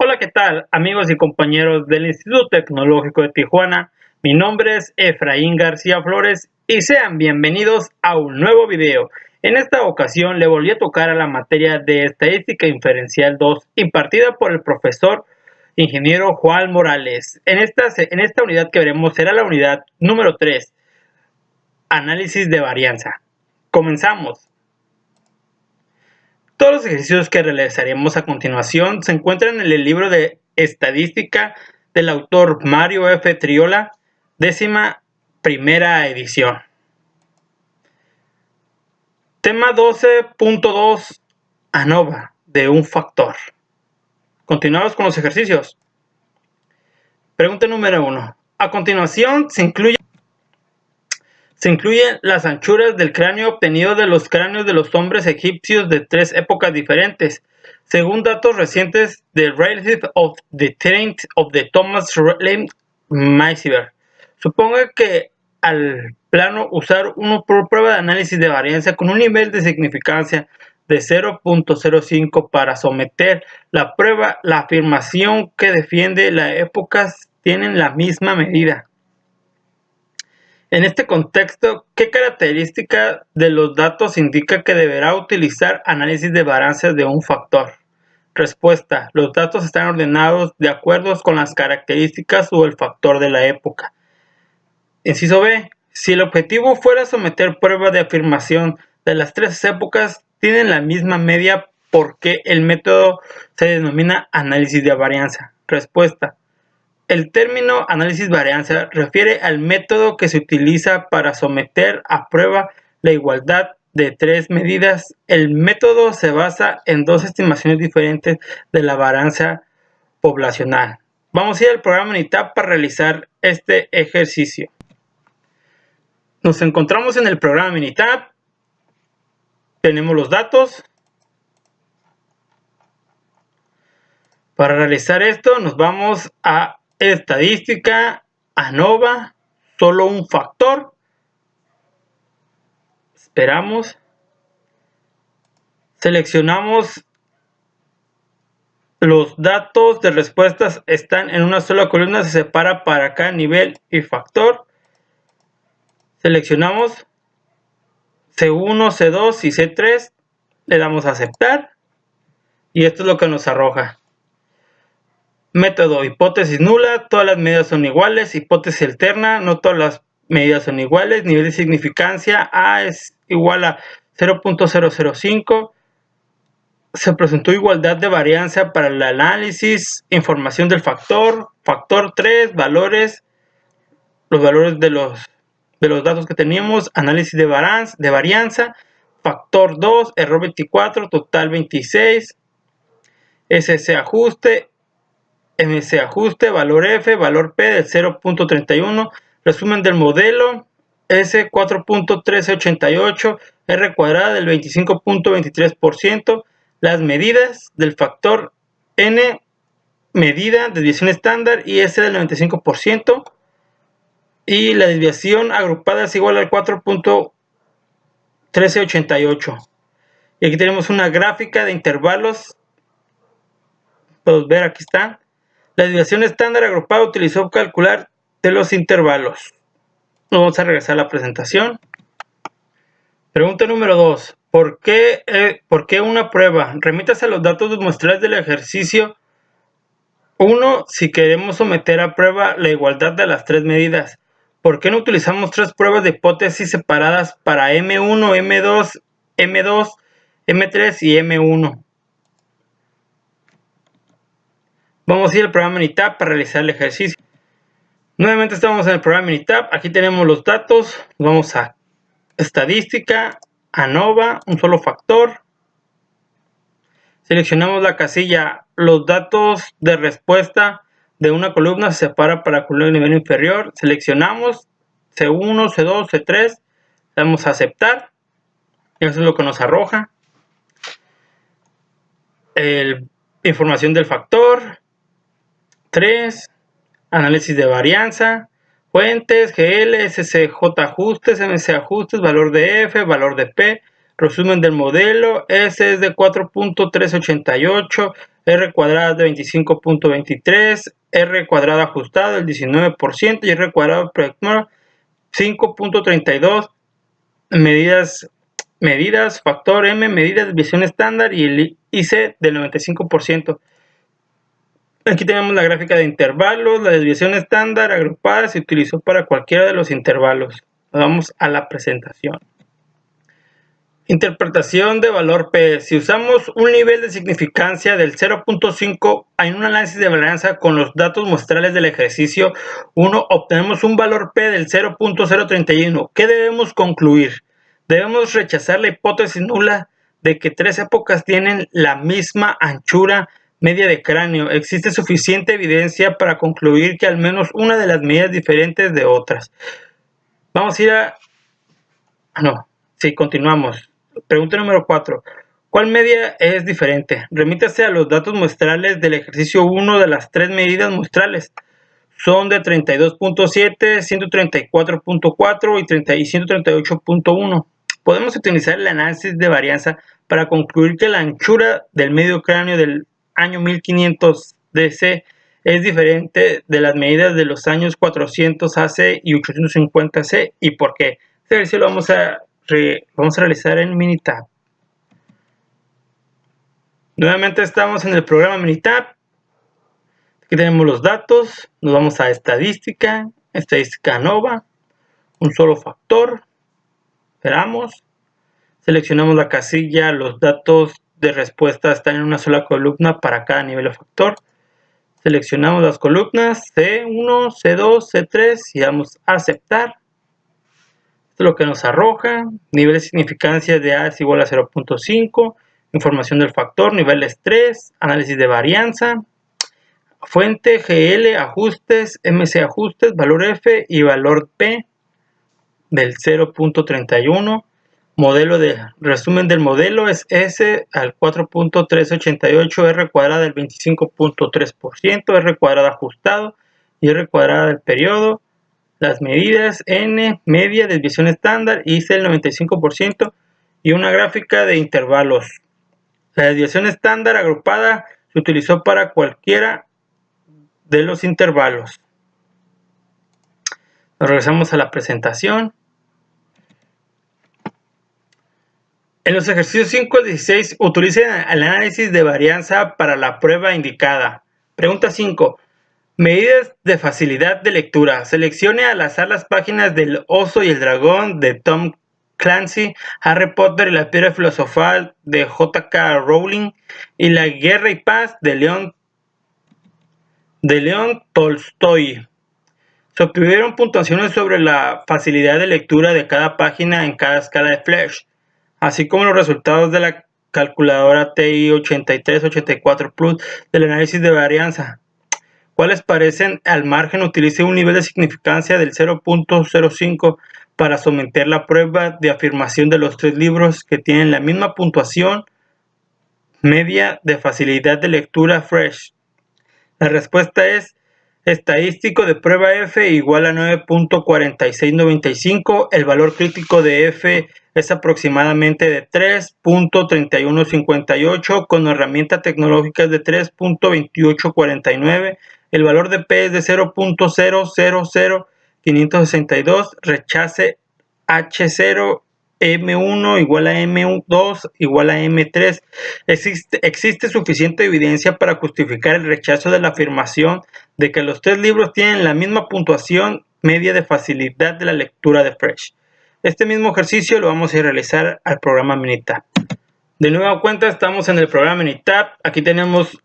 Hola, ¿qué tal, amigos y compañeros del Instituto Tecnológico de Tijuana? Mi nombre es Efraín García Flores y sean bienvenidos a un nuevo video. En esta ocasión le volví a tocar a la materia de Estadística Inferencial 2 impartida por el profesor ingeniero Juan Morales. En esta unidad que veremos será la unidad número 3, Análisis de varianza. Comenzamos. Todos los ejercicios que realizaremos a continuación se encuentran en el libro de Estadística del autor Mario F. Triola, 11ª edición. Tema 12.2, ANOVA de un factor. Continuamos con los ejercicios. Pregunta número 1. A continuación se incluyen las anchuras del cráneo obtenido de los cráneos de los hombres egipcios de 3 épocas diferentes, según datos recientes de Relative of the Terrain of the Thomas Maisiver. Suponga que al plano usar una prueba de análisis de varianza con un nivel de significancia de 0.05 para someter la prueba, la afirmación que defiende las épocas tienen la misma medida. En este contexto, ¿qué característica de los datos indica que deberá utilizar análisis de varianza de un factor? Respuesta: los datos están ordenados de acuerdo con las características o el factor de la época. Inciso B. Si el objetivo fuera someter prueba de afirmación de las 3 épocas tienen la misma media, ¿por qué el método se denomina análisis de varianza? Respuesta: el término análisis varianza refiere al método que se utiliza para someter a prueba la igualdad de 3 medidas. El método se basa en 2 estimaciones diferentes de la varianza poblacional. Vamos a ir al programa Minitab para realizar este ejercicio. Nos encontramos en el programa Minitab. Tenemos los datos. Para realizar esto nos vamos a Estadística, ANOVA, solo un factor. Esperamos. Seleccionamos los datos de respuestas, están en una sola columna, se separa para cada nivel y factor. Seleccionamos C1, C2 y C3. Le damos a aceptar. Y esto es lo que nos arroja. Método: hipótesis nula, todas las medidas son iguales. Hipótesis alterna, no todas las medidas son iguales. Nivel de significancia: A es igual a 0.005. Se presentó igualdad de varianza para el análisis. Información del factor. Factor 3, valores. Los valores de los datos que teníamos. Análisis de varianza. Factor 2, error 24, total 26. SC ajuste. MC ajuste, valor F, valor P del 0.31, resumen del modelo, S 4.1388, R cuadrada del 25.23%, las medidas del factor N, medida, desviación estándar y S del 95%, y la desviación agrupada es igual al 4.1388. Y aquí tenemos una gráfica de intervalos, podemos ver, aquí está. La desviación estándar agrupada utilizó calcular de los intervalos. Vamos a regresar a la presentación. Pregunta número 2. ¿Por qué una prueba? Remítase a los datos muestrales del ejercicio 1 si queremos someter a prueba la igualdad de las 3 medidas. ¿Por qué no utilizamos 3 pruebas de hipótesis separadas para M1, M2, M2, M3 y M1? Vamos a ir al programa Minitab para realizar el ejercicio. Nuevamente estamos en el programa Minitab. Aquí tenemos los datos. Vamos a Estadística, ANOVA, un solo factor. Seleccionamos la casilla. Los datos de respuesta de una columna se separa para la columna de nivel inferior. Seleccionamos C1, C2, C3. Damos a aceptar. Eso es lo que nos arroja. Información del factor. 3, análisis de varianza, fuentes, GL, SCJ ajustes, MC ajustes, valor de F, valor de P, resumen del modelo, S es de 4.388, R cuadrada de 25.23, R cuadrada ajustado el 19% y R cuadrado proyector 5.32. Medidas, factor M, medida de desviación estándar y el IC del 95%. Aquí tenemos la gráfica de intervalos. La desviación estándar agrupada se utilizó para cualquiera de los intervalos. Vamos a la presentación. Interpretación de valor P. Si usamos un nivel de significancia del 0.5 en un análisis de varianza con los datos muestrales del ejercicio 1, obtenemos un valor P del 0.031. ¿Qué debemos concluir? Debemos rechazar la hipótesis nula de que tres épocas tienen la misma anchura media de cráneo. Existe suficiente evidencia para concluir que al menos una de las medidas diferentes de otras. Vamos a ir a... continuamos. Pregunta número 4. ¿Cuál media es diferente? Remítase a los datos muestrales del ejercicio 1 de las tres medidas muestrales. Son de 32.7, 134.4 y 138.1. Podemos utilizar el análisis de varianza para concluir que la anchura del medio cráneo del año 1500 DC es diferente de las medidas de los años 400 AC y 850 C. ¿Y por qué? Este ejercicio lo vamos a realizar en Minitab. Nuevamente estamos en el programa Minitab. Aquí tenemos los datos. Nos vamos a estadística, estadística ANOVA, un solo factor. Esperamos. Seleccionamos la casilla. Los datos de respuesta están en una sola columna para cada nivel de factor. Seleccionamos las columnas C1, C2, C3 y damos a aceptar. Esto es lo que nos arroja. Nivel de significancia de A es igual a 0.5. Información del factor, niveles 3, análisis de varianza, fuente, GL, ajustes, MC ajustes, valor F y valor P del 0.31. Modelo de resumen del modelo es S al 4.388, R cuadrada del 25.3%, R cuadrada ajustado y R cuadrada del periodo. Las medidas N, media, desviación estándar, IC el 95% y una gráfica de intervalos. La desviación estándar agrupada se utilizó para cualquiera de los intervalos. Nos regresamos a la presentación. En los ejercicios 5 al 16 utilicen el análisis de varianza para la prueba indicada. Pregunta 5. Medidas de facilidad de lectura. Seleccione al azar las páginas del Oso y el Dragón de Tom Clancy, Harry Potter y la Piedra Filosofal de J.K. Rowling y La Guerra y Paz de León Tolstoy. Se obtuvieron puntuaciones sobre la facilidad de lectura de cada página en cada escala de Flesch, así como los resultados de la calculadora TI 8384 Plus del análisis de varianza. ¿Cuáles parecen al margen? Utilice un nivel de significancia del 0.05 para someter la prueba de afirmación de los tres libros que tienen la misma puntuación media de facilidad de lectura Fresh. La respuesta es estadístico de prueba F igual a 9.4695. El valor crítico de F es aproximadamente de 3.3158 con herramientas tecnológicas de 3.2849. El valor de P es de 0.000562. Rechace H0 M1 igual a M2 igual a M3. Existe suficiente evidencia para justificar el rechazo de la afirmación de que los tres libros tienen la misma puntuación media de facilidad de la lectura de Fresh. Este mismo ejercicio lo vamos a realizar al programa Minitab. De nueva cuenta estamos en el programa Minitab. Aquí tenemos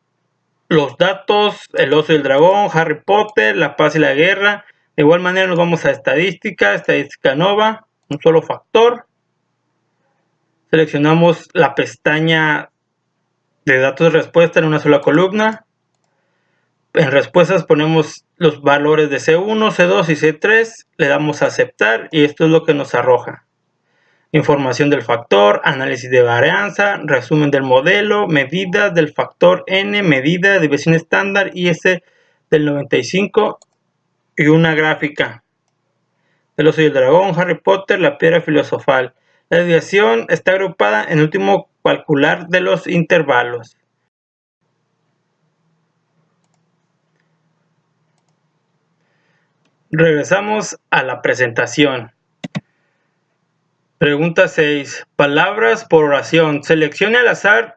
los datos, el oso y el dragón, Harry Potter, la paz y la guerra. De igual manera nos vamos a estadística, estadística ANOVA, un solo factor. Seleccionamos la pestaña de datos de respuesta en una sola columna. En respuestas ponemos los valores de C1, C2 y C3. Le damos a aceptar y esto es lo que nos arroja. Información del factor, análisis de varianza, resumen del modelo, medidas del factor N, medida de desviación estándar IS del 95 y una gráfica. El oso y el dragón, Harry Potter, la piedra filosofal. La desviación está agrupada en el último calcular de los intervalos. Regresamos a la presentación. Pregunta 6. Palabras por oración. Seleccione al azar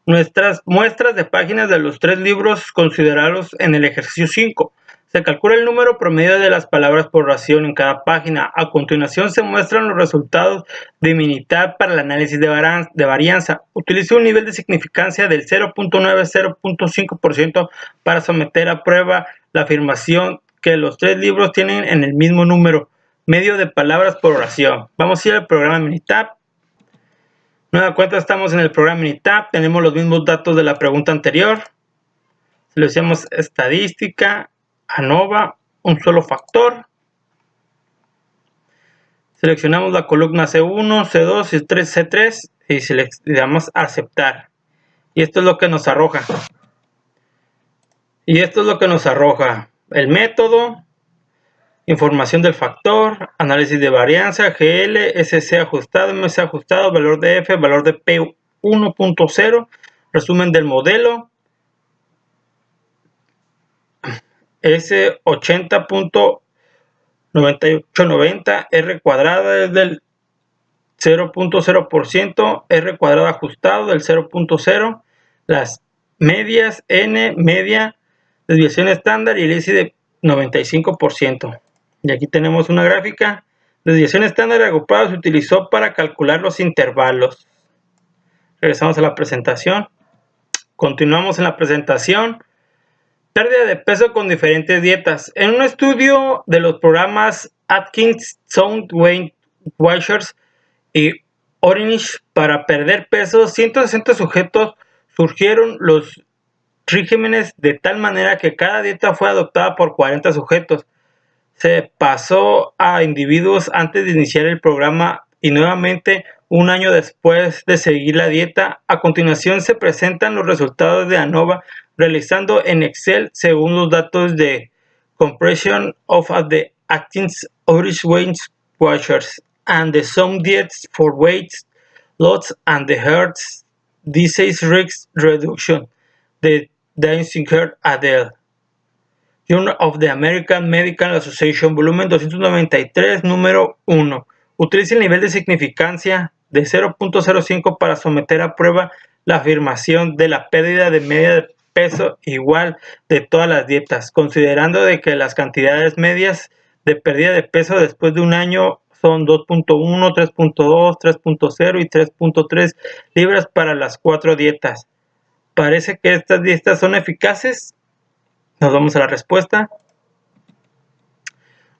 nuestras muestras de páginas de los 3 libros considerados en el ejercicio 5. Se calcula el número promedio de las palabras por oración en cada página. A continuación se muestran los resultados de Minitab para el análisis de varianza. Utilice un nivel de significancia del 0.9-0.5% para someter a prueba la afirmación que los 3 libros tienen en el mismo número medio de palabras por oración. Vamos a ir al programa Minitab. Nueva cuenta, estamos en el programa Minitab. Tenemos los mismos datos de la pregunta anterior. Seleccionamos estadística, ANOVA, un solo factor. Seleccionamos la columna C1, C2 y C3 y le damos a aceptar. Y esto es lo que nos arroja. El método, información del factor, análisis de varianza, GL, SC ajustado, MC ajustado, valor de F, valor de P 1.0, resumen del modelo, S 80.9890, R cuadrada es del 0.0%, R cuadrado ajustado del 0.0, las medias, N, media, desviación estándar y el IC de 95%. Y aquí tenemos una gráfica. Desviación estándar agrupada se utilizó para calcular los intervalos. Regresamos a la presentación. Continuamos en la presentación. Pérdida de peso con diferentes dietas. En un estudio de los programas Atkins, Sound, Weight Watchers y Ornish para perder peso, 160 sujetos surgieron los regímenes de tal manera que cada dieta fue adoptada por 40 sujetos. Se pasó a individuos antes de iniciar el programa y nuevamente un año después de seguir la dieta. A continuación se presentan los resultados de ANOVA realizando en Excel según los datos de Compression of the Atkins Irish Weight Watchers and the Some Diets for Weight Loss and the Heart Disease Risk Reduction de Danziger Adele. Journal of the American Medical Association, volumen 293, número 1. Utilice el nivel de significancia de 0.05 para someter a prueba la afirmación de la pérdida de media de peso igual de todas las dietas, considerando de que las cantidades medias de pérdida de peso después de un año son 2.1, 3.2, 3.0 y 3.3 libras para las 4 dietas. ¿Parece que estas dietas son eficaces? Nos vamos a la respuesta.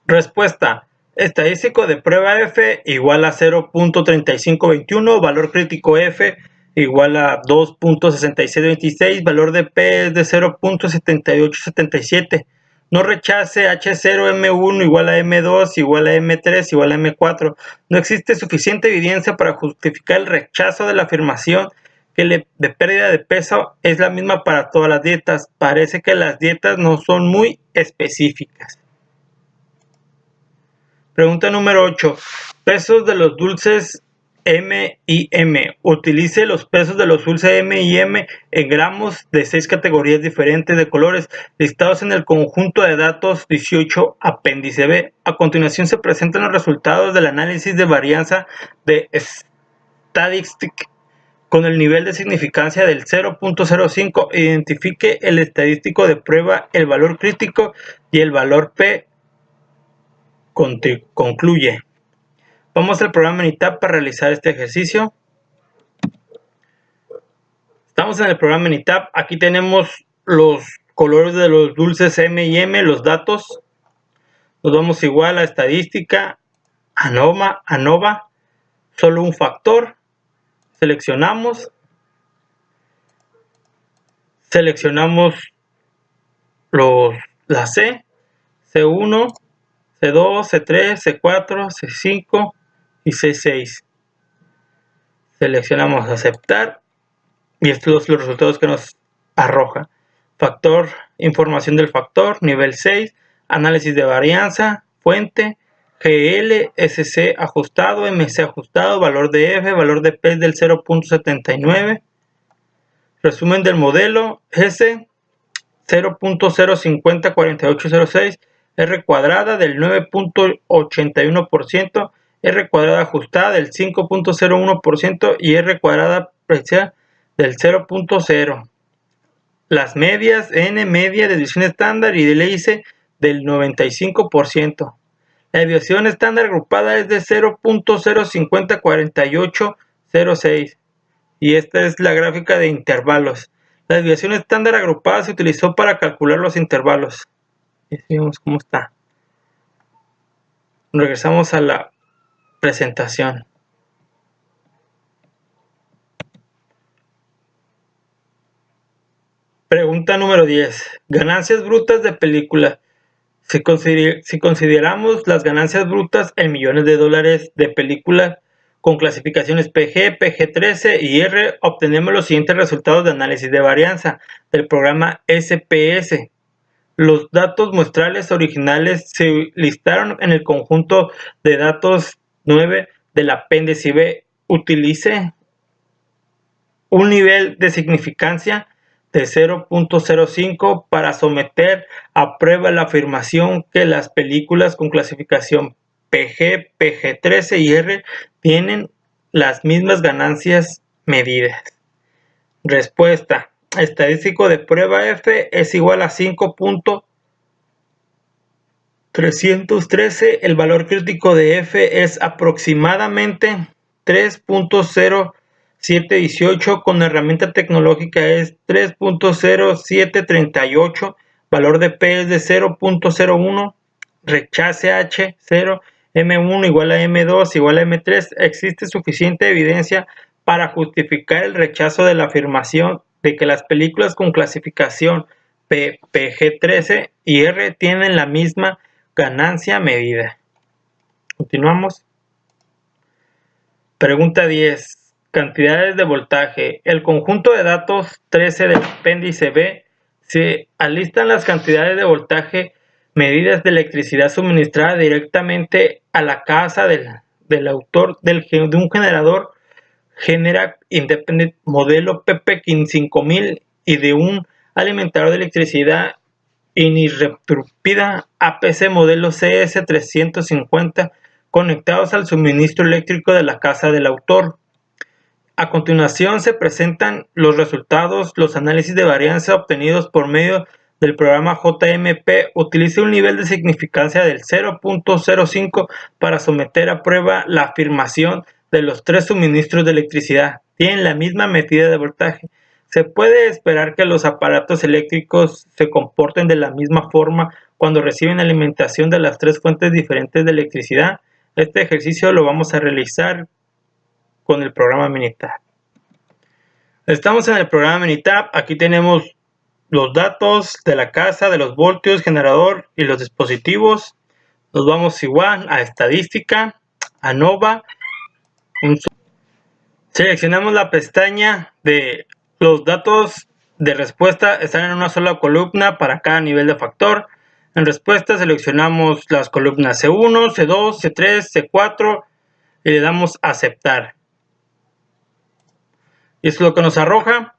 Respuesta. Estadístico de prueba F igual a 0.3521, valor crítico F igual a 2.6626, valor de P es de 0.7877. No rechace H0, M1 igual a M2 igual a M3 igual a M4. No existe suficiente evidencia para justificar el rechazo de la afirmación que de pérdida de peso es la misma para todas las dietas. Parece que las dietas no son muy específicas. Pregunta número 8. Pesos de los dulces M y M. Utilice los pesos de los dulces M y M en gramos de 6 categorías diferentes de colores listados en el conjunto de datos 18 apéndice B. A continuación se presentan los resultados del análisis de varianza de Statistic con el nivel de significancia del 0.05. Identifique el estadístico de prueba, el valor crítico y el valor P. Concluye. Vamos al programa Minitab para realizar este ejercicio. Estamos en el programa Minitab. Aquí tenemos los colores de los dulces M y M, los datos. Nos vamos igual a estadística, ANOVA, solo un factor. Seleccionamos la C, C1, C2, C3, C4, C5 y C6. Seleccionamos aceptar y estos son los resultados que nos arroja. Factor, información del factor, nivel 6, análisis de varianza, fuente, GL, SC ajustado, MC ajustado, valor de F, valor de P del 0.79, resumen del modelo S 0.0504806, R cuadrada del 9.81%, R cuadrada ajustada del 5.01% y R cuadrada parcial del 0.0%. Las medias N media de desviación estándar y de LIC del 95%. La desviación estándar agrupada es de 0.0504806 y esta es la gráfica de intervalos. La desviación estándar agrupada se utilizó para calcular los intervalos. Y vemos cómo está. Regresamos a la presentación. Pregunta número 10. Ganancias brutas de película. Si consideramos las ganancias brutas en millones de dólares de película con clasificaciones PG, PG-13 y R, obtenemos los siguientes resultados de análisis de varianza del programa SPS. Los datos muestrales originales se listaron en el conjunto de datos 9 del apéndice B. Utilice un nivel de significancia de 0.05 para someter a prueba la afirmación que las películas con clasificación PG, PG-13 y R tienen las mismas ganancias medidas. Respuesta. Estadístico de prueba F es igual a 5.313. El valor crítico de F es aproximadamente 3.0718. Con herramienta tecnológica es 3.0738. Valor de P es de 0.01. Rechace H 0. M1 igual a M2 igual a M3. Existe suficiente evidencia para justificar el rechazo de la afirmación de que las películas con clasificación PG-13 y R tienen la misma ganancia medida. Continuamos. Pregunta 10. Cantidades de voltaje. El conjunto de datos 13 del apéndice B se alistan las cantidades de voltaje medidas de electricidad suministrada directamente a la casa del autor de un generador Generac Independent modelo PP5000 y de un alimentador de electricidad ininterrumpida APC modelo CS350 conectados al suministro eléctrico de la casa del autor. A continuación se presentan los resultados. Los análisis de varianza obtenidos por medio del programa JMP. Utilice un nivel de significancia del 0.05 para someter a prueba la afirmación de los tres suministros de electricidad tienen la misma medida de voltaje. Se puede esperar que los aparatos eléctricos se comporten de la misma forma cuando reciben alimentación de las tres fuentes diferentes de electricidad. Este ejercicio lo vamos a realizar con el programa Minitab. Estamos en el programa Minitab. Aquí tenemos los datos de la casa, de los voltios, generador y los dispositivos. Nos vamos igual a estadística, a Nova. Seleccionamos la pestaña de los datos de respuesta. Están en una sola columna para cada nivel de factor. En respuesta seleccionamos las columnas C1, C2, C3, C4 y le damos a aceptar. Y eso es lo que nos arroja.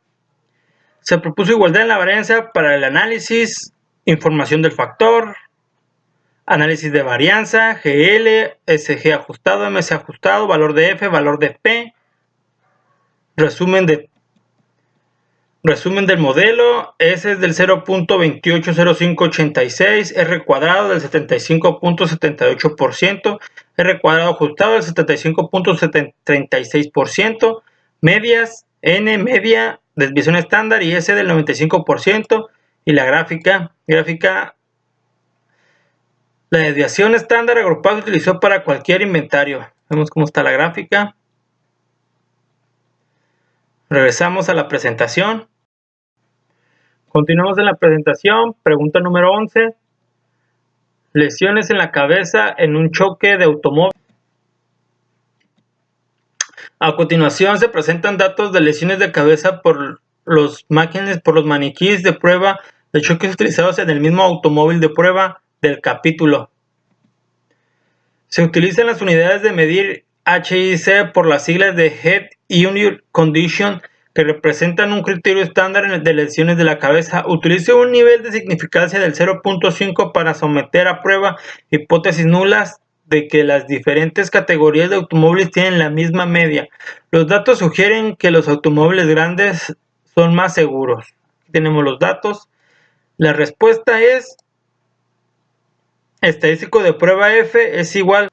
Se propuso igualdad en la varianza para el análisis, información del factor, análisis de varianza, GL, SG ajustado, MS ajustado, valor de F, valor de P, resumen del modelo. S es del 0.280586, R cuadrado del 75.78%, R cuadrado ajustado del 75.36%, medias, N media, desviación estándar y S del 95%, y la gráfica, la desviación estándar agrupada se utilizó para cualquier inventario. Vemos cómo está la gráfica. Regresamos a la presentación. Continuamos en la presentación. Pregunta número 11. Lesiones en la cabeza en un choque de automóvil. A continuación se presentan datos de lesiones de cabeza por los maniquíes de prueba de choques utilizados en el mismo automóvil de prueba del capítulo. Se utilizan las unidades de medir HIC por las siglas de Head Unit Condition que representan un criterio estándar de lesiones de la cabeza. Utilice un nivel de significancia del 0.5 para someter a prueba hipótesis nulas de que las diferentes categorías de automóviles tienen la misma media. Los datos sugieren que los automóviles grandes son más seguros. Aquí tenemos los datos. La respuesta es: estadístico de prueba F es igual.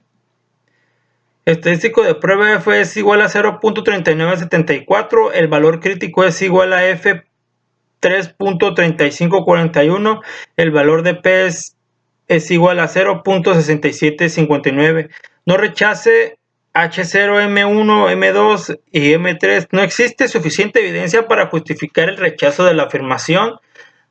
Estadístico de prueba F es igual a 0.3974, el valor crítico es igual a F 3.3541, el valor de P es igual a 0.6759. No rechace H0, M1, M2 y M3. No existe suficiente evidencia para justificar el rechazo de la afirmación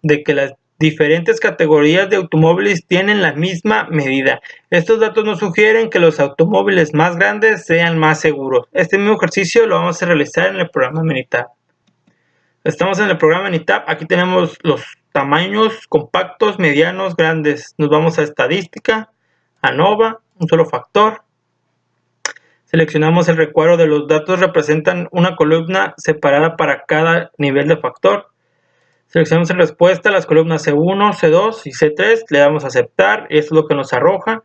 de que las diferentes categorías de automóviles tienen la misma medida. Estos datos nos sugieren que los automóviles más grandes sean más seguros. Este mismo ejercicio lo vamos a realizar en el programa Minitab. Estamos en el programa Minitab. Aquí tenemos los tamaños compactos, medianos, grandes. Nos vamos a estadística, ANOVA, un solo factor. Seleccionamos el recuadro de los datos. Representan una columna separada para cada nivel de factor. Seleccionamos en respuesta las columnas C1, C2 y C3, le damos a aceptar, y esto es lo que nos arroja.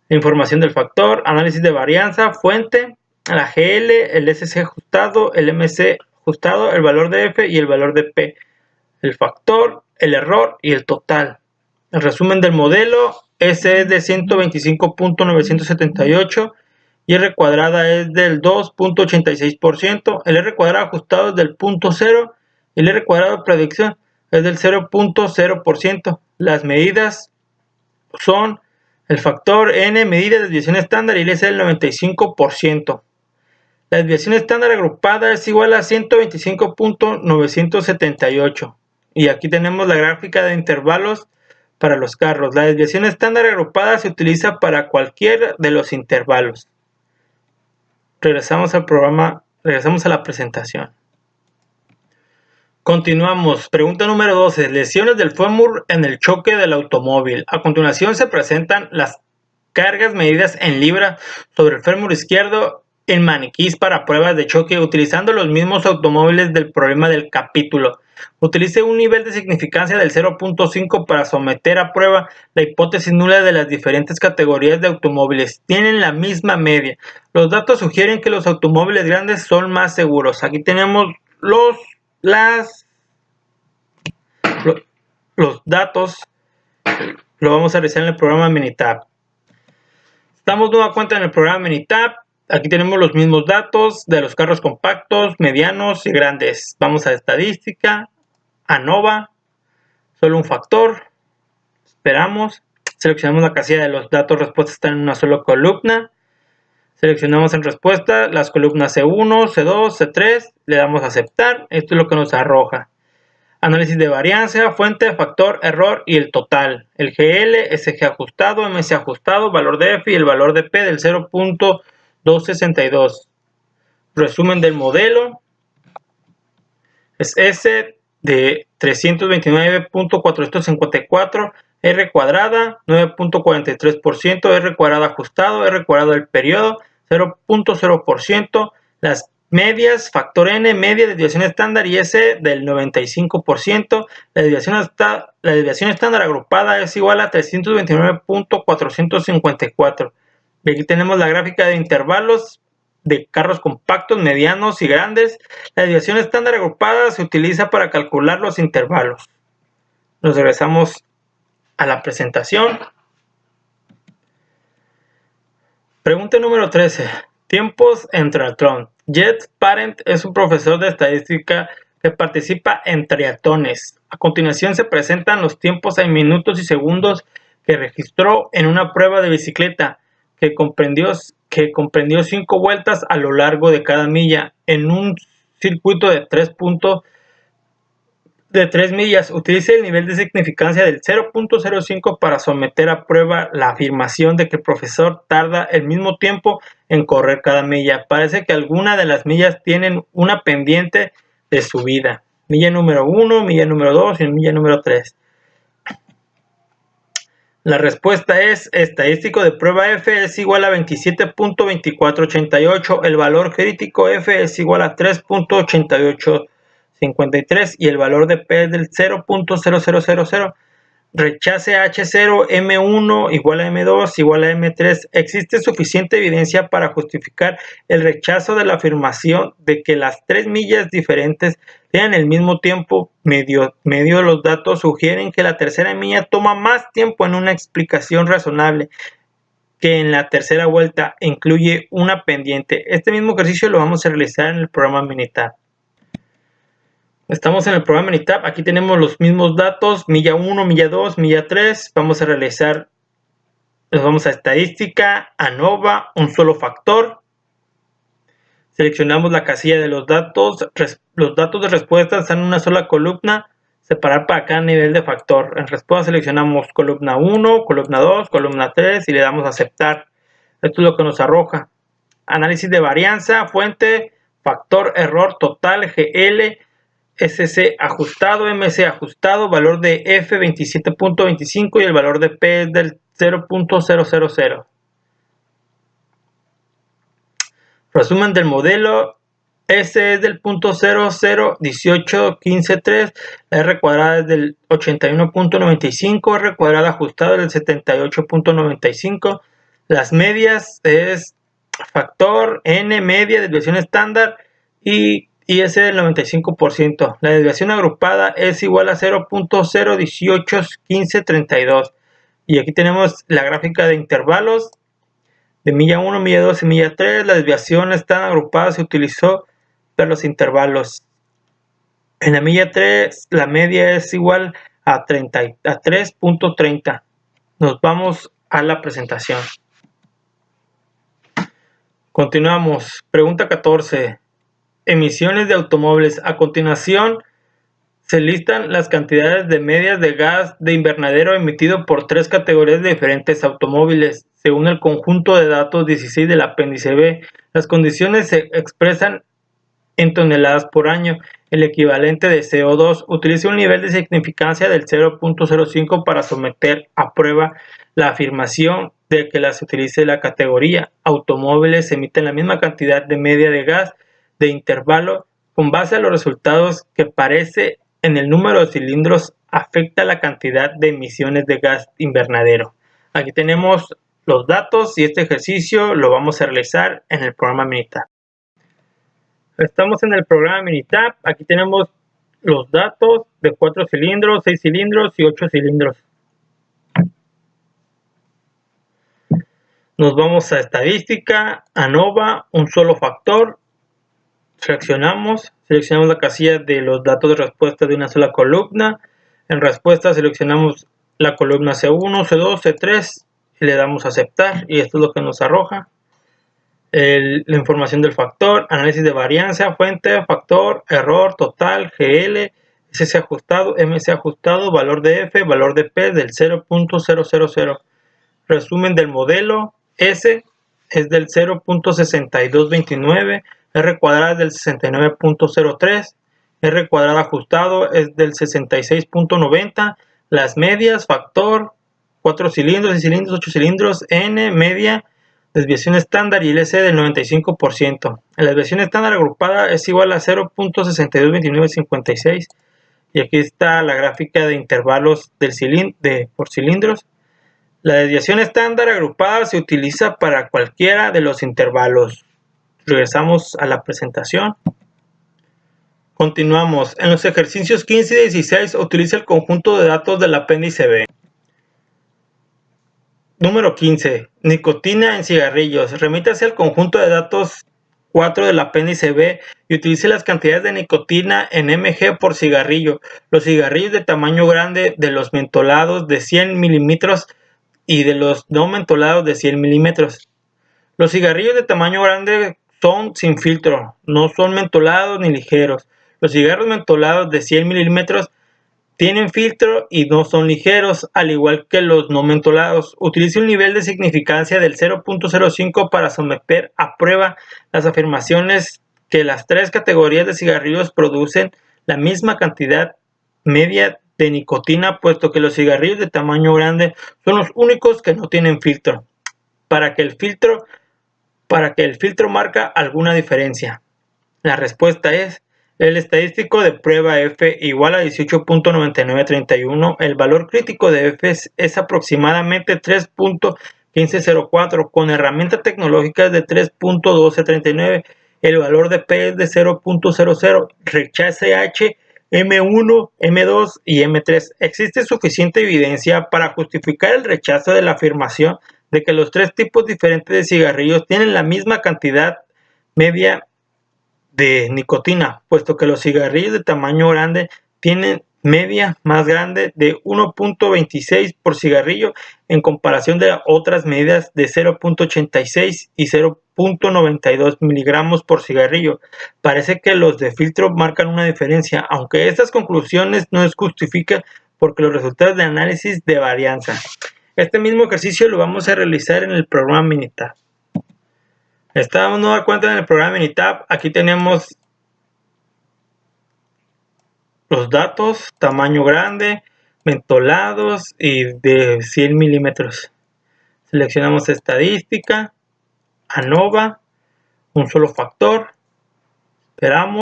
Información del factor, análisis de varianza, fuente, la GL, el SC ajustado, el MC ajustado, el valor de F y el valor de P, el factor, el error y el total. El resumen del modelo, S es de 125.978 y R cuadrada es del 2.86%, el R cuadrado ajustado es del 0.0%, el R cuadrado de predicción es del 0.0%. Las medidas son el factor N, medida de desviación estándar, y el S es del 95%. La desviación estándar agrupada es igual a 125.978. Y aquí tenemos la gráfica de intervalos para los carros. La desviación estándar agrupada se utiliza para cualquier de los intervalos. Regresamos al programa, regresamos a la presentación. Continuamos. Pregunta número 12. Lesiones del fémur en el choque del automóvil. A continuación se presentan las cargas medidas en libras sobre el fémur izquierdo en maniquís para pruebas de choque utilizando los mismos automóviles del problema del capítulo. Utilice un nivel de significancia del 0.5 para someter a prueba la hipótesis nula de las diferentes categorías de automóviles. Tienen la misma media. Los datos sugieren que los automóviles grandes son más seguros. Aquí tenemos los datos. Lo vamos a realizar en el programa Minitab. Estamos nueva cuenta en el programa Minitab. Aquí tenemos los mismos datos de los carros compactos, medianos y grandes. Vamos a estadística, ANOVA, solo un factor. Esperamos. Seleccionamos la casilla de los datos. Respuesta está en una sola columna. Seleccionamos en respuesta las columnas C1, C2, C3. Le damos a aceptar. Esto es lo que nos arroja. Análisis de varianza, fuente, factor, error y el total. El GL, SG ajustado, MC ajustado, valor de F y el valor de P del 0.262. Resumen del modelo. Es S de 329.454, R cuadrada 9.43%, R cuadrado ajustado, R cuadrado del periodo 0.0%, las medias, factor N, media, desviación estándar y S del 95%, la desviación estándar agrupada es igual a 329.454. Y aquí tenemos la gráfica de intervalos de carros compactos, medianos y grandes. La desviación estándar agrupada se utiliza para calcular los intervalos. Nos regresamos a la presentación. Pregunta número 13. Tiempos en triatlón. Jed Parent es un profesor de estadística que participa en triatlones. A continuación se presentan los tiempos en minutos y segundos que registró en una prueba de bicicleta que comprendió 5 vueltas a lo largo de cada milla en un circuito de 3 millas. Utilice el nivel de significancia del 0.05 para someter a prueba la afirmación de que el profesor tarda el mismo tiempo en correr cada milla. Parece que algunas de las millas tienen una pendiente de subida. Milla número 1, milla número 2 y milla número 3. La respuesta es: estadístico de prueba F es igual a 27.2488. El valor crítico F es igual a 3.88. 53 y el valor de P es del 0.0000. Rechace H0 M1 igual a M2 igual a M3. Existe suficiente evidencia para justificar el rechazo de la afirmación de que las tres millas diferentes tienen el mismo tiempo medio. Los datos sugieren que la tercera milla toma más tiempo en una explicación razonable que en la tercera vuelta e incluye una pendiente. Este mismo ejercicio lo vamos a realizar en el programa Minitab. Estamos en el programa Minitab. Aquí tenemos los mismos datos, milla 1, milla 2, milla 3. Vamos a realizar, nos vamos a estadística, ANOVA, un solo factor. Seleccionamos la casilla de los datos. Los datos de respuesta están en una sola columna. Separar para cada nivel de factor. En respuesta seleccionamos columna 1, columna 2, columna 3 y le damos a aceptar. Esto es lo que nos arroja. Análisis de varianza, fuente, factor, error, total, GL, SC ajustado, MC ajustado, valor de F 27.25 y el valor de P es del 0.000. Resumen del modelo. S es del 0.001815.3, R cuadrada es del 81.95, R cuadrada ajustada del 78.95. Las medias es factor, N media, desviación estándar y IS del 95%. La desviación agrupada es igual a 0.0181532. Y aquí tenemos la gráfica de intervalos de milla 1, milla 2 y milla 3. La desviación estándar agrupada se utilizó para los intervalos. En la milla 3 la media es igual a 3.30. Nos vamos a la presentación. Continuamos. Pregunta 14. Emisiones de automóviles. A continuación se listan las cantidades de medias de gas de invernadero emitido por tres categorías de diferentes automóviles. Según el conjunto de datos 16 del apéndice B, las condiciones se expresan en toneladas por año. El equivalente de CO2 utiliza un nivel de significancia del 0.05 para someter a prueba la afirmación de que las utilice la categoría. Automóviles emiten la misma cantidad de media de gas de intervalo con base a los resultados que parece en el número de cilindros afecta la cantidad de emisiones de gas invernadero. Aquí tenemos los datos y este ejercicio lo vamos a realizar en el programa Minitab. Estamos en el programa Minitab. Aquí tenemos los datos de 4 cilindros, 6 cilindros y 8 cilindros. Nos vamos a estadística, ANOVA, un solo factor. Seleccionamos la casilla de los datos de respuesta de una sola columna. En respuesta seleccionamos la columna C1, C2, C3 y le damos a aceptar y esto es lo que nos arroja. La información del factor, análisis de varianza, fuente, factor, error, total, GL, SC ajustado, MC ajustado, valor de F, valor de P del 0.000. Resumen del modelo. S es del 0.6229, R cuadrada es del 69.03, R cuadrada ajustado es del 66.90, las medias, factor, 4 cilindros, 6 cilindros, 8 cilindros, N, media, desviación estándar y el S del 95%. La desviación estándar agrupada es igual a 0.622956 y aquí está la gráfica de intervalos por cilindros. La desviación estándar agrupada se utiliza para cualquiera de los intervalos. Regresamos a la presentación. Continuamos. En los ejercicios 15 y 16 utiliza el conjunto de datos del apéndice B. Número 15. Nicotina en cigarrillos. Remítase al conjunto de datos 4 del apéndice B y utilice las cantidades de nicotina en mg por cigarrillo. Los cigarrillos de tamaño grande de los mentolados de 100 milímetros y de los no mentolados de 100 milímetros. Los cigarrillos de tamaño grande son sin filtro, no son mentolados ni ligeros. Los cigarros mentolados de 100 milímetros tienen filtro y no son ligeros, al igual que los no mentolados. Utilice un nivel de significancia del 0.05 para someter a prueba las afirmaciones que las tres categorías de cigarrillos producen la misma cantidad media de nicotina, puesto que los cigarrillos de tamaño grande son los únicos que no tienen filtro, para que el filtro marca alguna diferencia. La respuesta es: El estadístico de prueba F igual a 18.9931. El valor crítico de F es aproximadamente 3.1504. Con herramienta tecnológica es de 3.1239. El valor de P es de 0.00. Rechace H, M1, M2 y M3. Existe suficiente evidencia para justificar el rechazo de la afirmación de que los tres tipos diferentes de cigarrillos tienen la misma cantidad media de nicotina, puesto que los cigarrillos de tamaño grande tienen media más grande de 1.26 por cigarrillo en comparación de otras medidas de 0.86 y 0.92 miligramos por cigarrillo. Parece que los de filtro marcan una diferencia, aunque estas conclusiones no es justifican porque los resultados de análisis de varianza. Este mismo ejercicio lo vamos a realizar en el programa Minitab. Estamos nueva cuenta en el programa Minitab. Aquí tenemos los datos, tamaño grande, mentolados y de 100 milímetros. Seleccionamos estadística, ANOVA, un solo factor, esperamos.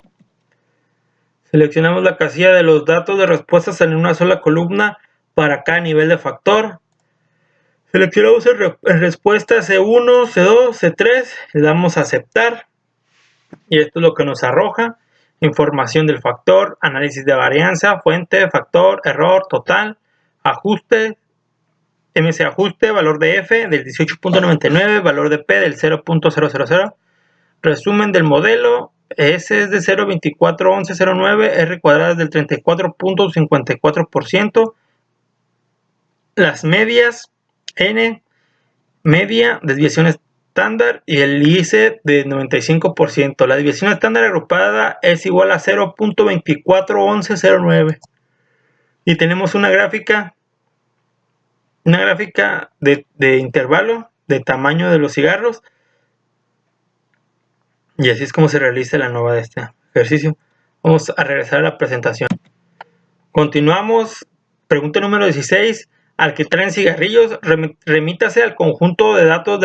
Seleccionamos la casilla de los datos de respuestas en una sola columna para cada nivel de factor. Seleccionamos en respuesta C1, C2, C3, le damos a aceptar y esto es lo que nos arroja. Información del factor, análisis de varianza, fuente, factor, error, total, ajuste, MC ajuste, valor de F del 18.99, valor de P del 0.000, resumen del modelo, S es de 0.241109, R cuadrada es del 34.54%, las medias, N, media, desviación estándar y el IC de 95%. La desviación estándar agrupada es igual a 0.241109. Y tenemos una gráfica de intervalo de tamaño de los cigarros. Y así es como se realiza la ANOVA de este ejercicio. Vamos a regresar a la presentación. Continuamos. Pregunta número 16. Alquitrán en cigarrillos, remítase al conjunto de datos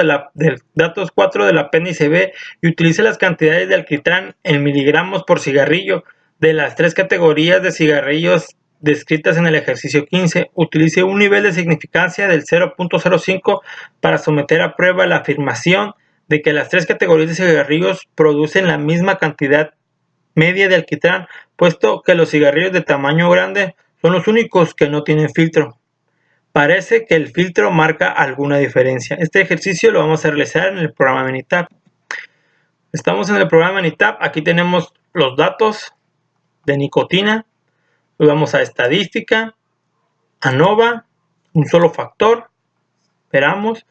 datos 4 del apéndice B y utilice las cantidades de alquitrán en miligramos por cigarrillo de las tres categorías de cigarrillos descritas en el ejercicio 15. Utilice un nivel de significancia del 0.05 para someter a prueba la afirmación de que las tres categorías de cigarrillos producen la misma cantidad media de alquitrán, puesto que los cigarrillos de tamaño grande son los únicos que no tienen filtro. Parece que el filtro marca alguna diferencia. Este ejercicio lo vamos a realizar en el programa Minitab. Estamos en el programa Minitab. Aquí tenemos los datos de nicotina. Nos vamos a estadística, ANOVA, un solo factor. Esperamos.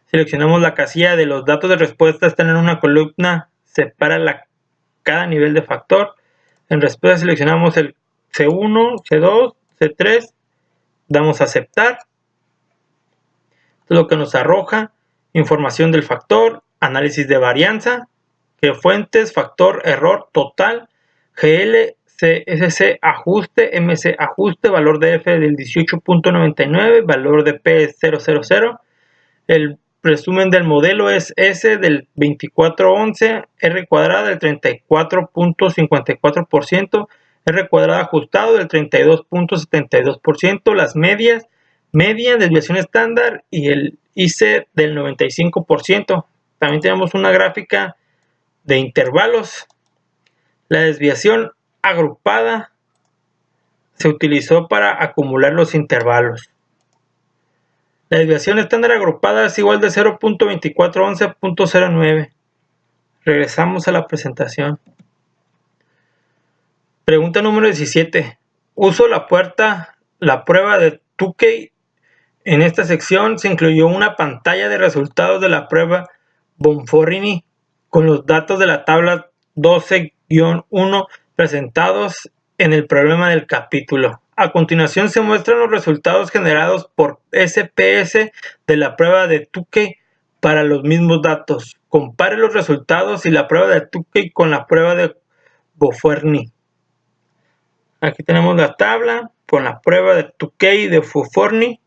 Seleccionamos la casilla de los datos de respuesta. Están en una columna. Separa cada nivel de factor. En respuesta seleccionamos el C1, C2, C3. Damos a aceptar. Esto es lo que nos arroja. Información del factor, análisis de varianza, que fuentes, factor, error, total, GL, CSC, ajuste, MC, ajuste, valor de F del 18.99, valor de P es 000. El resumen del modelo es S del 2411, R cuadrada del 34.54%, R cuadrada ajustado del 32.72%, las medias, media, desviación estándar y el IC del 95%. También tenemos una gráfica de intervalos. La desviación agrupada se utilizó para acumular los intervalos. La desviación estándar agrupada es igual de 0.2411.09. Regresamos a la presentación. Pregunta número 17. Uso la prueba de Tukey. En esta sección se incluyó una pantalla de resultados de la prueba Bonferroni con los datos de la tabla 12-1 presentados en el problema del capítulo. A continuación se muestran los resultados generados por SPS de la prueba de Tukey para los mismos datos. Compare los resultados y la prueba de Tukey con la prueba de Bonferroni. Aquí tenemos la tabla con la prueba de Tukey de Bonferroni.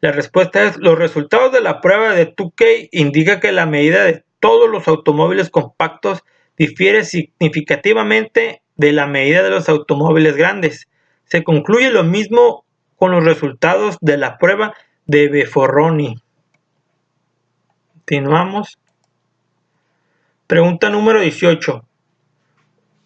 La respuesta es: los resultados de la prueba de Tukey indican que la medida de todos los automóviles compactos difiere significativamente de la medida de los automóviles grandes. Se concluye lo mismo con los resultados de la prueba de Beforroni. Continuamos. Pregunta número 18.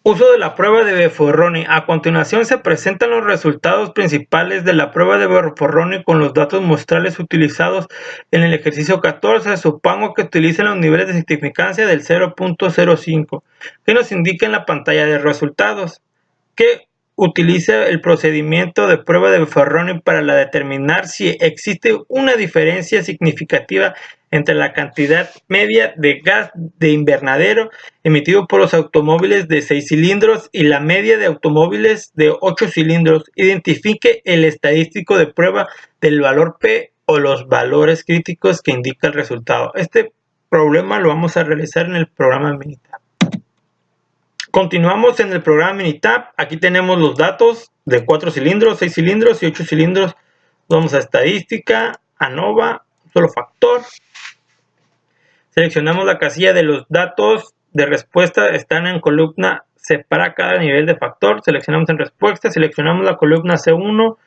Uso de la prueba de Beforroni. A continuación se presentan los resultados principales de la prueba de Beforroni con los datos muestrales utilizados en el ejercicio 14. Supongo que utilicen los niveles de significancia del 0.05, que nos indica en la pantalla de resultados. Que utiliza el procedimiento de prueba de Beforroni para determinar si existe una diferencia significativa entre la cantidad media de gas de invernadero emitido por los automóviles de 6 cilindros y la media de automóviles de 8 cilindros. Identifique el estadístico de prueba del valor P o los valores críticos que indica el resultado. Este problema lo vamos a realizar en el programa Minitab. Continuamos en el programa Minitab. Aquí tenemos los datos de 4 cilindros, 6 cilindros y 8 cilindros. Vamos a estadística, ANOVA, solo factor. Seleccionamos la casilla de los datos de respuesta. Están en columna, separa cada nivel de factor. Seleccionamos en respuesta, seleccionamos la columna C1,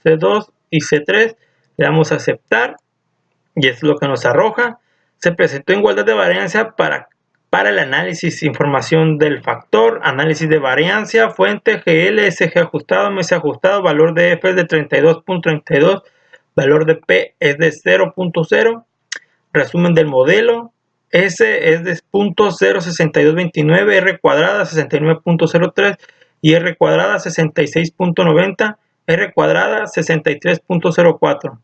C2 y C3. Le damos a aceptar y es lo que nos arroja. Se presentó igualdad de variancia para el análisis, información del factor, análisis de variancia, fuente, GL, SG ajustado, MS ajustado, valor de F es de 32.32, valor de P es de 0.0, resumen del modelo, S es de 0.06229, R cuadrada 69.03 y R cuadrada 66.90, R cuadrada 63.04.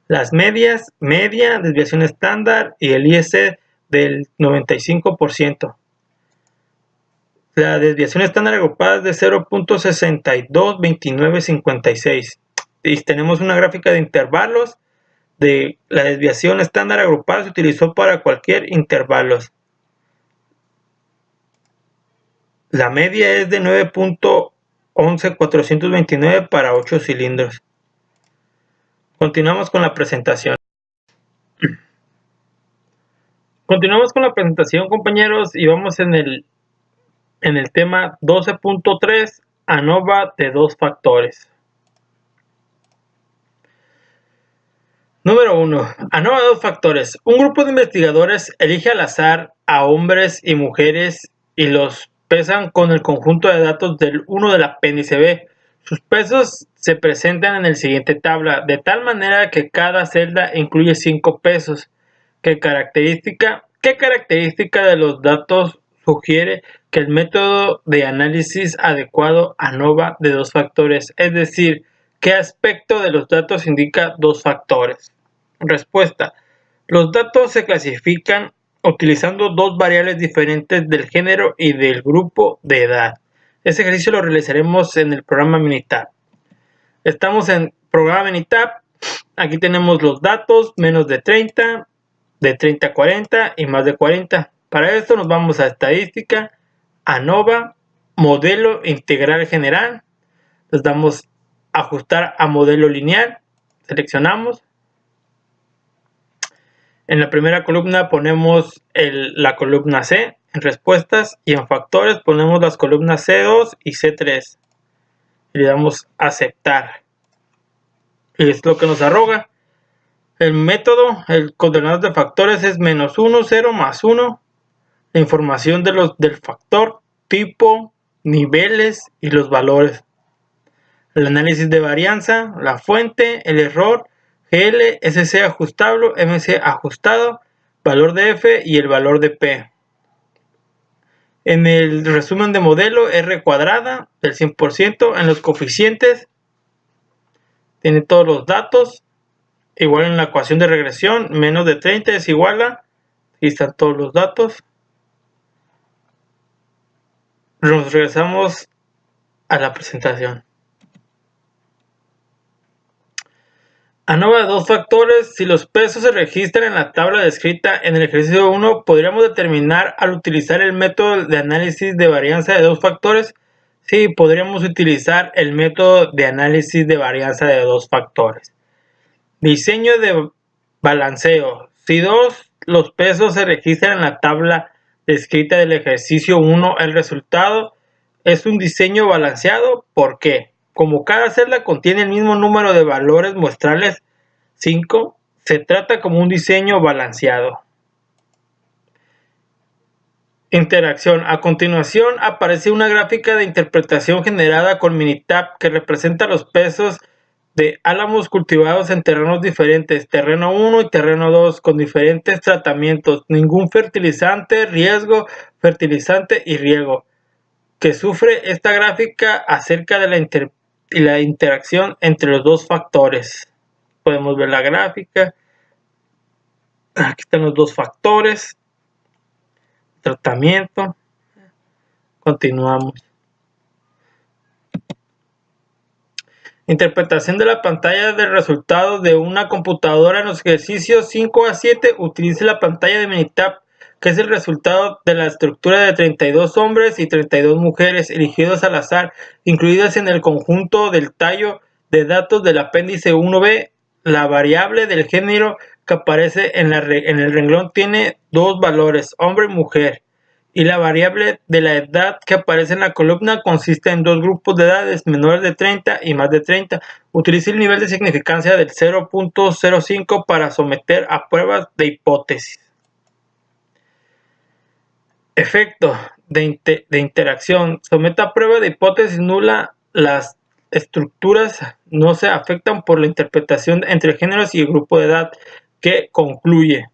Las medias, media, desviación estándar y el IS del 95%. La desviación estándar agrupada es de 0.622956. Y tenemos una gráfica de intervalos. De la desviación estándar agrupada se utilizó para cualquier intervalos. La media es de 9.11429 para 8 cilindros. Continuamos con la presentación. Continuamos con la presentación, compañeros, y vamos en el tema 12.3, ANOVA de dos factores. Número 1. ANOVA de dos factores. Un grupo de investigadores elige al azar a hombres y mujeres y los pesan con el conjunto de datos del 1 del apéndice B. Sus pesos se presentan en la siguiente tabla, de tal manera que cada celda incluye 5 pesos. ¿Qué característica de los datos sugiere que el método de análisis adecuado ANOVA de dos factores? Es decir, ¿qué aspecto de los datos indica dos factores? Respuesta. Los datos se clasifican utilizando dos variables diferentes del género y del grupo de edad. Este ejercicio lo realizaremos en el programa Minitab. Estamos en programa Minitab. Aquí tenemos los datos, menos de 30, de 30 a 40 y más de 40. Para esto nos vamos a estadística, ANOVA, modelo integral general. Les damos a ajustar a modelo lineal. Seleccionamos. En la primera columna ponemos la columna C en respuestas y en factores ponemos las columnas C2 y C3. Y le damos a aceptar. Y es lo que nos arroja. El método, el coordenador de factores es -1, 0, +1. La información del factor, tipo, niveles y los valores. El análisis de varianza, la fuente, el error, GL, SC ajustable, MC ajustado, valor de F y el valor de P. En el resumen de modelo, R cuadrada del 100%. En los coeficientes, tiene todos los datos. Igual en la ecuación de regresión, menos de 30 es igual a, aquí están todos los datos. Nos regresamos a la presentación. ANOVA de dos factores. Si los pesos se registran en la tabla descrita en el ejercicio 1, podríamos determinar al utilizar el método de análisis de varianza de dos factores. Sí, podríamos utilizar el método de análisis de varianza de dos factores. Diseño de balanceo. Si los pesos se registran en la tabla descrita del ejercicio 1, el resultado es un diseño balanceado. ¿Por qué? Como cada celda contiene el mismo número de valores muestrales 5, se trata como un diseño balanceado. Interacción. A continuación aparece una gráfica de interpretación generada con Minitab que representa los pesos de álamos cultivados en terrenos diferentes, terreno 1 y terreno 2, con diferentes tratamientos, ningún fertilizante, riesgo, fertilizante y riego, que sufre esta gráfica acerca de la interacción entre los dos factores. Podemos ver la gráfica, aquí están los dos factores, tratamiento, continuamos. Interpretación de la pantalla de resultados de una computadora. En los ejercicios 5 a 7 utilice la pantalla de Minitab, que es el resultado de la estructura de 32 hombres y 32 mujeres elegidos al azar, incluidas en el conjunto del tallo de datos del apéndice 1b. La variable del género que aparece en el renglón tiene dos valores, hombre y mujer, y la variable de la edad que aparece en la columna consiste en dos grupos de edades, menores de 30 y más de 30. Utilice el nivel de significancia del 0.05 para someter a pruebas de hipótesis. Efecto de interacción. Someta a prueba de hipótesis nula. Las estructuras no se afectan por la interpretación entre géneros y el grupo de edad, que concluye.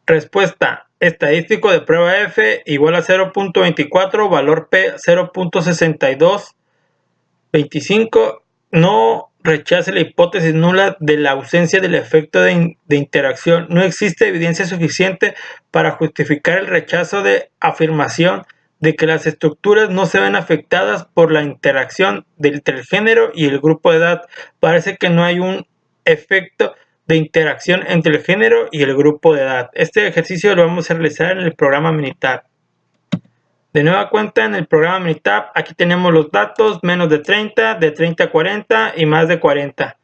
Respuesta. Estadístico de prueba F igual a 0.24, valor P 0.6225. No rechace la hipótesis nula de la ausencia del efecto de interacción. No existe evidencia suficiente para justificar el rechazo de afirmación de que las estructuras no se ven afectadas por la interacción entre el género y el grupo de edad. Parece que no hay un efecto de interacción entre el género y el grupo de edad. Este ejercicio lo vamos a realizar en el programa Minitab. De nueva cuenta, en el programa Minitab, aquí tenemos los datos: menos de 30, de 30 a 40 y más de 40.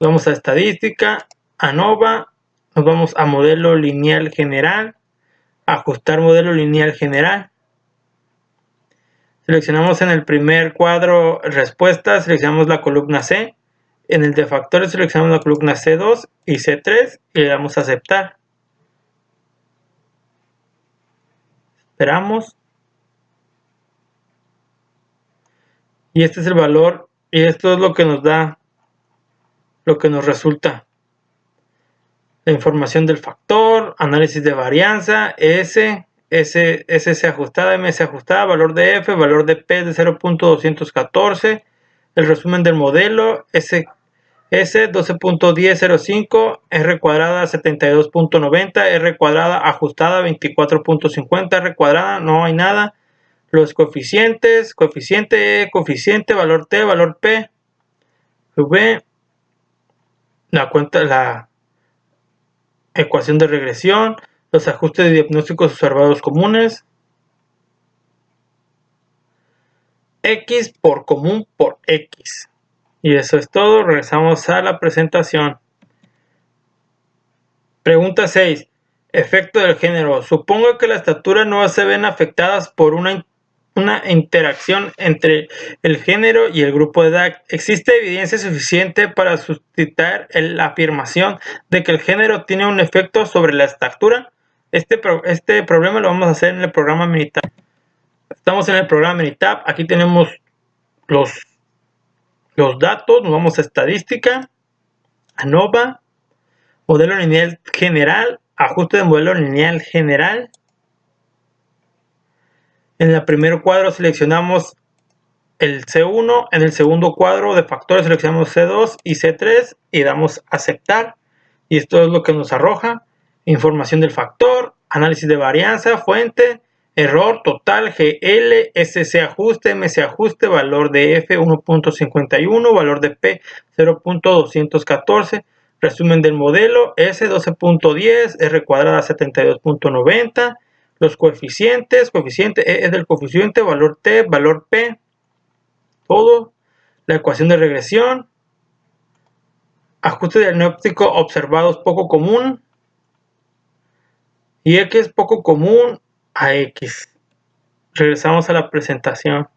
Vamos a estadística, ANOVA, nos vamos a modelo lineal general, ajustar modelo lineal general. Seleccionamos en el primer cuadro respuestas, seleccionamos la columna C. En el de factores seleccionamos la columna C2 y C3 y le damos a aceptar. Esperamos. Y este es el valor, y esto es lo que nos da, lo que nos resulta. La información del factor, análisis de varianza, S ajustada, MS ajustada, valor de F, valor de P de 0.214, el resumen del modelo, S 12.1005, R cuadrada 72.90, R cuadrada ajustada 24.50, R cuadrada no hay nada. Los coeficientes, coeficiente E, coeficiente, valor T, valor P, V, la ecuación de regresión, los ajustes de diagnósticos observados comunes, X por común por X. Y eso es todo. Regresamos a la presentación. Pregunta 6. Efecto del género. Supongo que la estatura no se ven afectadas por una interacción entre el género y el grupo de edad. ¿Existe evidencia suficiente para sustentar la afirmación de que el género tiene un efecto sobre la estatura? Este problema lo vamos a hacer en el programa Minitab. Estamos en el programa Minitab. Aquí tenemos los datos. Nos vamos a estadística, ANOVA, modelo lineal general, ajuste de modelo lineal general. En el primer cuadro seleccionamos el C1, en el segundo cuadro de factores seleccionamos C2 y C3 y damos a aceptar. Y esto es lo que nos arroja: información del factor, análisis de varianza, fuente, error total, GL, SC ajuste, MC ajuste, valor de F 1.51, valor de P 0.214, resumen del modelo S 12.10, R cuadrada 72.90, los coeficientes, coeficiente E es del coeficiente, valor T, valor P, todo, la ecuación de regresión, ajuste diagnóstico observados poco común, y X poco común a X. Regresamos a la presentación.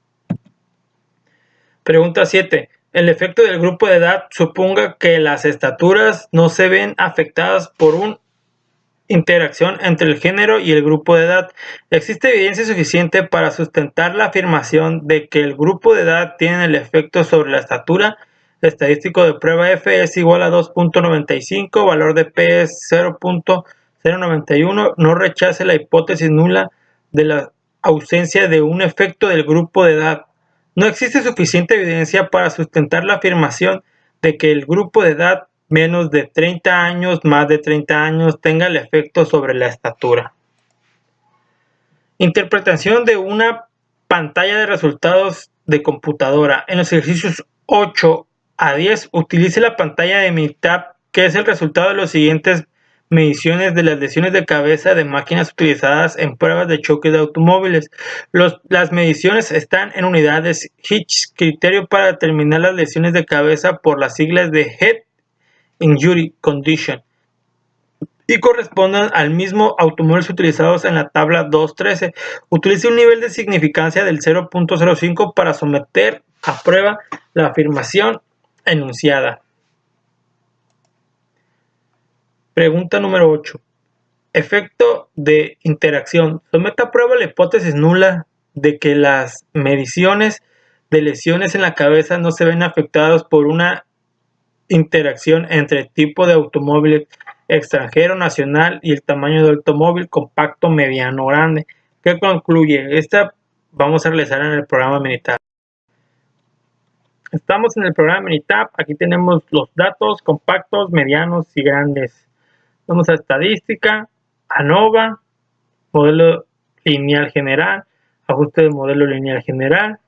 Pregunta 7. El efecto del grupo de edad suponga que las estaturas no se ven afectadas por una interacción entre el género y el grupo de edad. ¿Existe evidencia suficiente para sustentar la afirmación de que el grupo de edad tiene el efecto sobre la estatura? Estadístico de prueba F es igual a 2.95, valor de P es 0.091. No rechace la hipótesis nula de la ausencia de un efecto del grupo de edad. No existe suficiente evidencia para sustentar la afirmación de que el grupo de edad menos de 30 años, más de 30 años, tenga el efecto sobre la estatura. Interpretación de una pantalla de resultados de computadora. En los ejercicios 8 a 10, utilice la pantalla de Minitab, que es el resultado de las siguientes mediciones de las lesiones de cabeza de máquinas utilizadas en pruebas de choque de automóviles. Las mediciones están en unidades Hitch, criterio para determinar las lesiones de cabeza por las siglas de Head Injury Condition, y corresponden al mismo automóviles utilizados en la tabla 2.13. Utilice un nivel de significancia del 0.05 para someter a prueba la afirmación enunciada. Pregunta número 8. Efecto de interacción. Someta a prueba la hipótesis nula de que las mediciones de lesiones en la cabeza no se ven afectadas por una interacción entre el tipo de automóvil extranjero, nacional y el tamaño del automóvil compacto, mediano, grande. ¿Qué concluye? Esta vamos a realizar en el programa Minitab. Estamos en el programa Minitab. Aquí tenemos los datos compactos, medianos y grandes. Vamos a estadística, ANOVA, modelo lineal general, ajuste de modelo lineal general.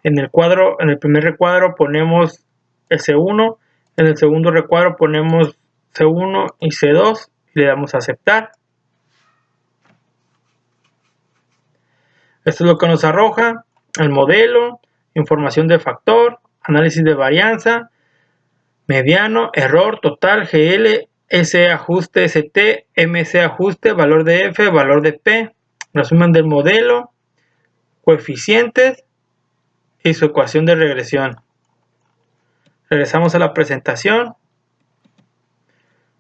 En el primer recuadro ponemos el C1, en el segundo recuadro ponemos C1 y C2 y le damos a aceptar. Esto es lo que nos arroja el modelo, información de factor, análisis de varianza, mediano, error, total, GL, S ajuste, ST, MC ajuste, valor de F, valor de P, resumen del modelo, coeficientes y su ecuación de regresión. Regresamos a la presentación.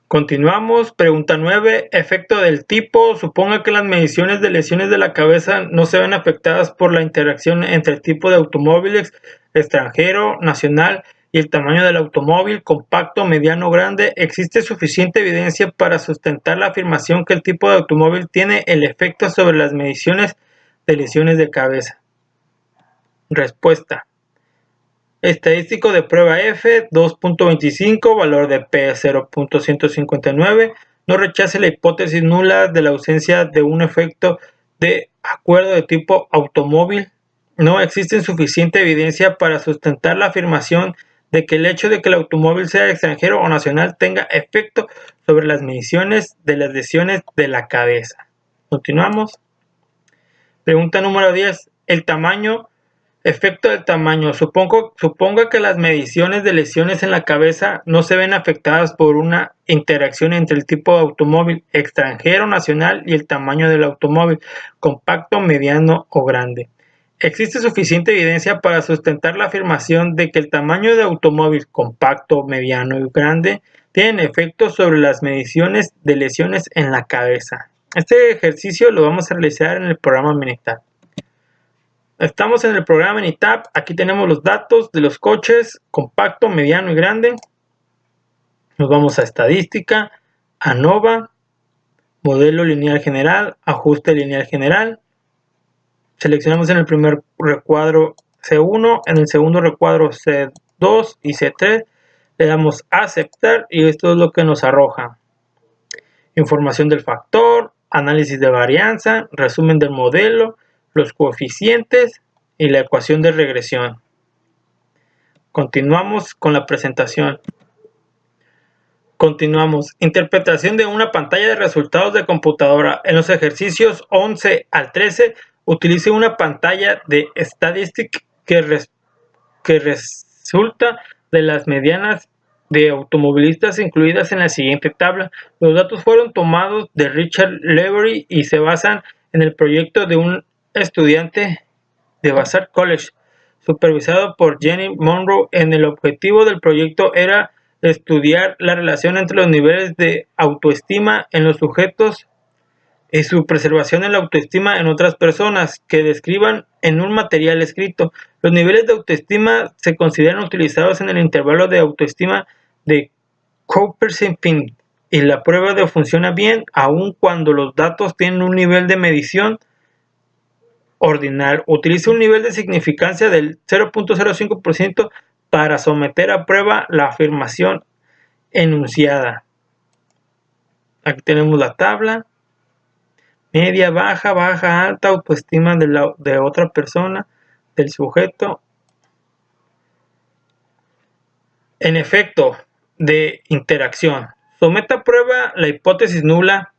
Continuamos. Pregunta 9. Efecto del tipo. Suponga que las mediciones de lesiones de la cabeza no se ven afectadas por la interacción entre el tipo de automóviles extranjero, nacional y el tamaño del automóvil, compacto, mediano, grande. ¿Existe suficiente evidencia para sustentar la afirmación que el tipo de automóvil tiene el efecto sobre las mediciones de lesiones de cabeza? Respuesta. Estadístico de prueba F, 2.25, valor de P 0.159. No rechace la hipótesis nula de la ausencia de un efecto de acuerdo de tipo automóvil. No existe suficiente evidencia para sustentar la afirmación de que el hecho de que el automóvil sea extranjero o nacional tenga efecto sobre las mediciones de las lesiones de la cabeza. Continuamos. Pregunta número 10. El tamaño. Efecto del tamaño. Suponga que las mediciones de lesiones en la cabeza no se ven afectadas por una interacción entre el tipo de automóvil extranjero, nacional y el tamaño del automóvil, compacto, mediano o grande. Existe suficiente evidencia para sustentar la afirmación de que el tamaño de automóvil compacto, mediano y grande tienen efectos sobre las mediciones de lesiones en la cabeza. Este ejercicio lo vamos a realizar en el programa Minitab. Estamos en el programa Minitab. Aquí tenemos los datos de los coches compacto, mediano y grande. Nos vamos a estadística, ANOVA, modelo lineal general, ajuste lineal general. Seleccionamos en el primer recuadro C1, en el segundo recuadro C2 y C3. Le damos a aceptar y esto es lo que nos arroja. Información del factor, análisis de varianza, resumen del modelo, los coeficientes y la ecuación de regresión. Continuamos con la presentación. Continuamos. Interpretación de una pantalla de resultados de computadora. En los ejercicios 11 al 13, utilice una pantalla de Statistic que resulta de las medianas de automovilistas incluidas en la siguiente tabla. Los datos fueron tomados de Richard Levery y se basan en el proyecto de un estudiante de Vassar College, supervisado por Jenny Monroe. El objetivo del proyecto era estudiar la relación entre los niveles de autoestima en los sujetos y su preservación en la autoestima en otras personas, que describan en un material escrito. Los niveles de autoestima se consideran utilizados en el intervalo de autoestima de Couper-Zipfel, y la prueba de funciona bien aun cuando los datos tienen un nivel de medición ordinal. Utiliza un nivel de significancia del 0.05% para someter a prueba la afirmación enunciada. Aquí tenemos la tabla. Media, baja, baja, alta, autoestima de otra persona, del sujeto. En efecto de interacción. Someta a prueba la hipótesis nula.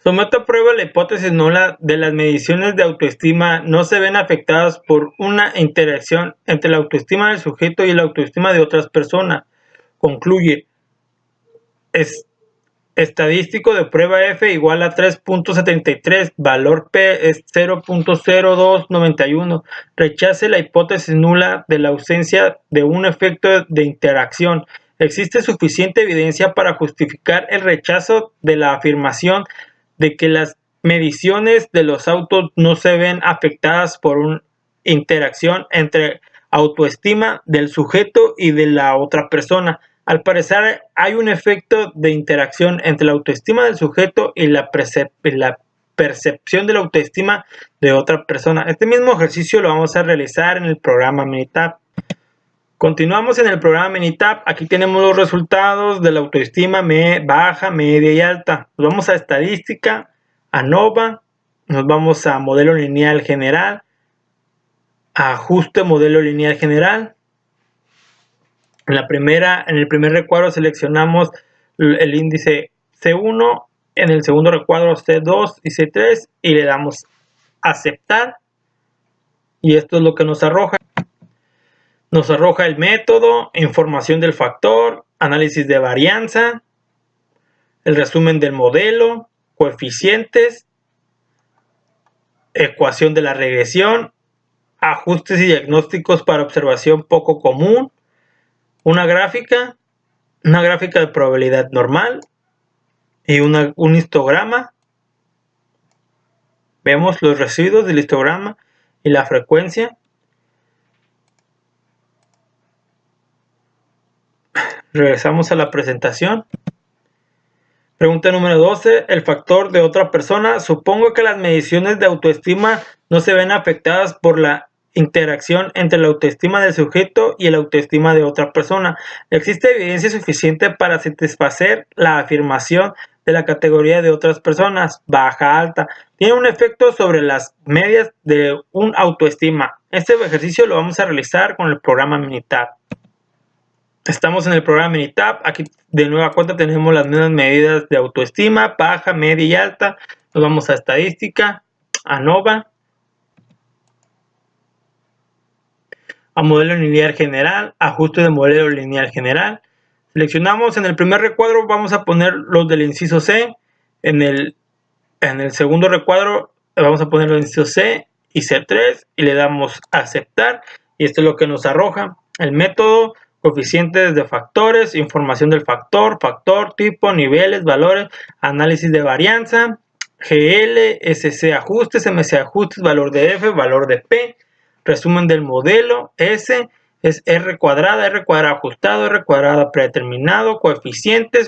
Someta a prueba la hipótesis nula de las mediciones de autoestima no se ven afectadas por una interacción entre la autoestima del sujeto y la autoestima de otras personas. Concluye. Estadístico de prueba F igual a 3.73, valor P es 0.0291. Rechace la hipótesis nula de la ausencia de un efecto de interacción. Existe suficiente evidencia para justificar el rechazo de la afirmación de que las mediciones de los autos no se ven afectadas por una interacción entre autoestima del sujeto y de la otra persona. Al parecer hay un efecto de interacción entre la autoestima del sujeto y la percepción de la autoestima de otra persona. Este mismo ejercicio lo vamos a realizar en el programa Minitab. Continuamos en el programa Minitab. Aquí tenemos los resultados de la autoestima baja, media y alta. Nos vamos a estadística, a ANOVA, nos vamos a modelo lineal general, a ajuste modelo lineal general. En el primer recuadro seleccionamos el índice C1, en el segundo recuadro C2 y C3 y le damos aceptar, y esto es lo que nos arroja. Nos arroja el método, información del factor, análisis de varianza, el resumen del modelo, coeficientes, ecuación de la regresión, ajustes y diagnósticos para observación poco común, una gráfica de probabilidad normal y un histograma. Vemos los residuos del histograma y la frecuencia. Regresamos a la presentación. Pregunta número 12. El factor de otra persona. Supongo que las mediciones de autoestima no se ven afectadas por la interacción entre la autoestima del sujeto y la autoestima de otra persona. Existe evidencia suficiente para satisfacer la afirmación de la categoría de otras personas, baja, alta. Tiene un efecto sobre las medias de un autoestima. Este ejercicio lo vamos a realizar con el programa Minitab. Estamos en el programa Minitab. Aquí de nueva cuenta tenemos las mismas medidas de autoestima, baja, media y alta. Nos vamos a estadística, a ANOVA, a modelo lineal general, ajuste de modelo lineal general. Seleccionamos en el primer recuadro, vamos a poner los del inciso C. En el segundo recuadro vamos a poner los incisos C y C3 y le damos a aceptar, y esto es lo que nos arroja. El método, coeficientes de factores, información del factor, tipo, niveles, valores, análisis de varianza, GL, SC ajustes, MC ajustes, valor de F, valor de P, resumen del modelo. S es R cuadrada ajustado, R cuadrada predeterminado, coeficiente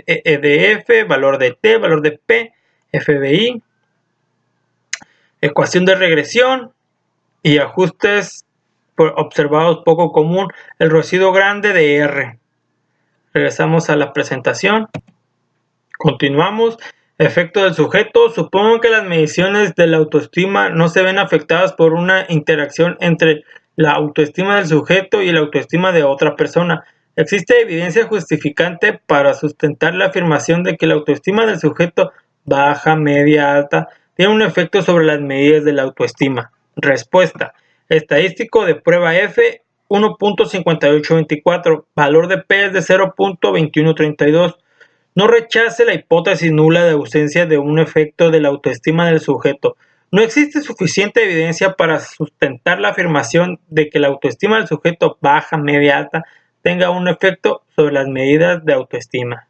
E de F, valor de T, valor de P, FBI, ecuación de regresión y ajustes observados poco común, el residuo grande de R. Regresamos a la presentación. Continuamos. Efecto del sujeto. Supongo que las mediciones de la autoestima no se ven afectadas por una interacción entre la autoestima del sujeto y la autoestima de otra persona. Existe evidencia justificante para sustentar la afirmación de que la autoestima del sujeto, baja, media, alta, tiene un efecto sobre las medidas de la autoestima. Respuesta. Estadístico de prueba F, 1.5824. Valor de P es de 0.2132. No rechace la hipótesis nula de ausencia de un efecto de la autoestima del sujeto. No existe suficiente evidencia para sustentar la afirmación de que la autoestima del sujeto baja, media, alta tenga un efecto sobre las medidas de autoestima.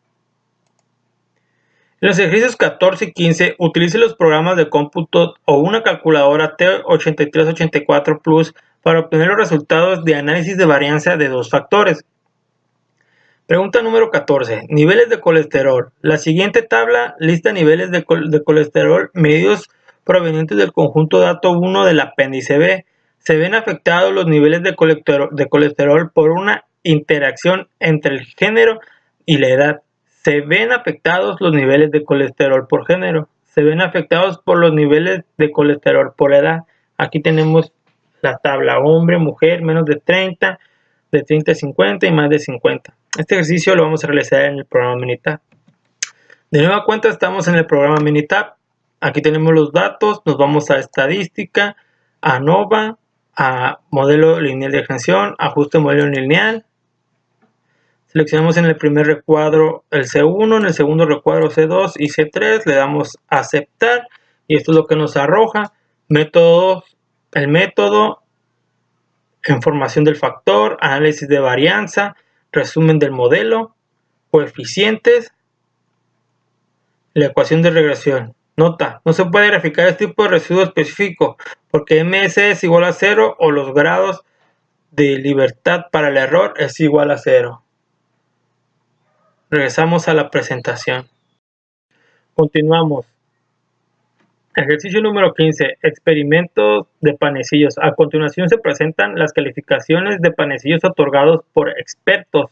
En los ejercicios 14 y 15, utilice los programas de cómputo o una calculadora T8384 Plus para obtener los resultados de análisis de varianza de dos factores. Pregunta número 14. Niveles de colesterol. La siguiente tabla lista niveles de colesterol medidos provenientes del conjunto dato 1 del apéndice B. Se ven afectados los niveles de colesterol por una interacción entre el género y la edad. Se ven afectados los niveles de colesterol por género. Se ven afectados por los niveles de colesterol por edad. Aquí tenemos la tabla hombre, mujer, menos de 30, de 30 a 50 y más de 50. Este ejercicio lo vamos a realizar en el programa Minitab. De nueva cuenta estamos en el programa Minitab. Aquí tenemos los datos, nos vamos a estadística, a ANOVA, a modelo lineal de extensión, ajuste de modelo lineal. Seleccionamos en el primer recuadro el C1, en el segundo recuadro C2 y C3, le damos a aceptar y esto es lo que nos arroja. Métodos, el método, información del factor, análisis de varianza, resumen del modelo, coeficientes, la ecuación de regresión. Nota, no se puede graficar este tipo de residuo específico porque MS es igual a 0 o los grados de libertad para el error es igual a 0. Regresamos a la presentación. Continuamos. Ejercicio número 15. Experimentos de panecillos. A continuación se presentan las calificaciones de panecillos otorgados por expertos.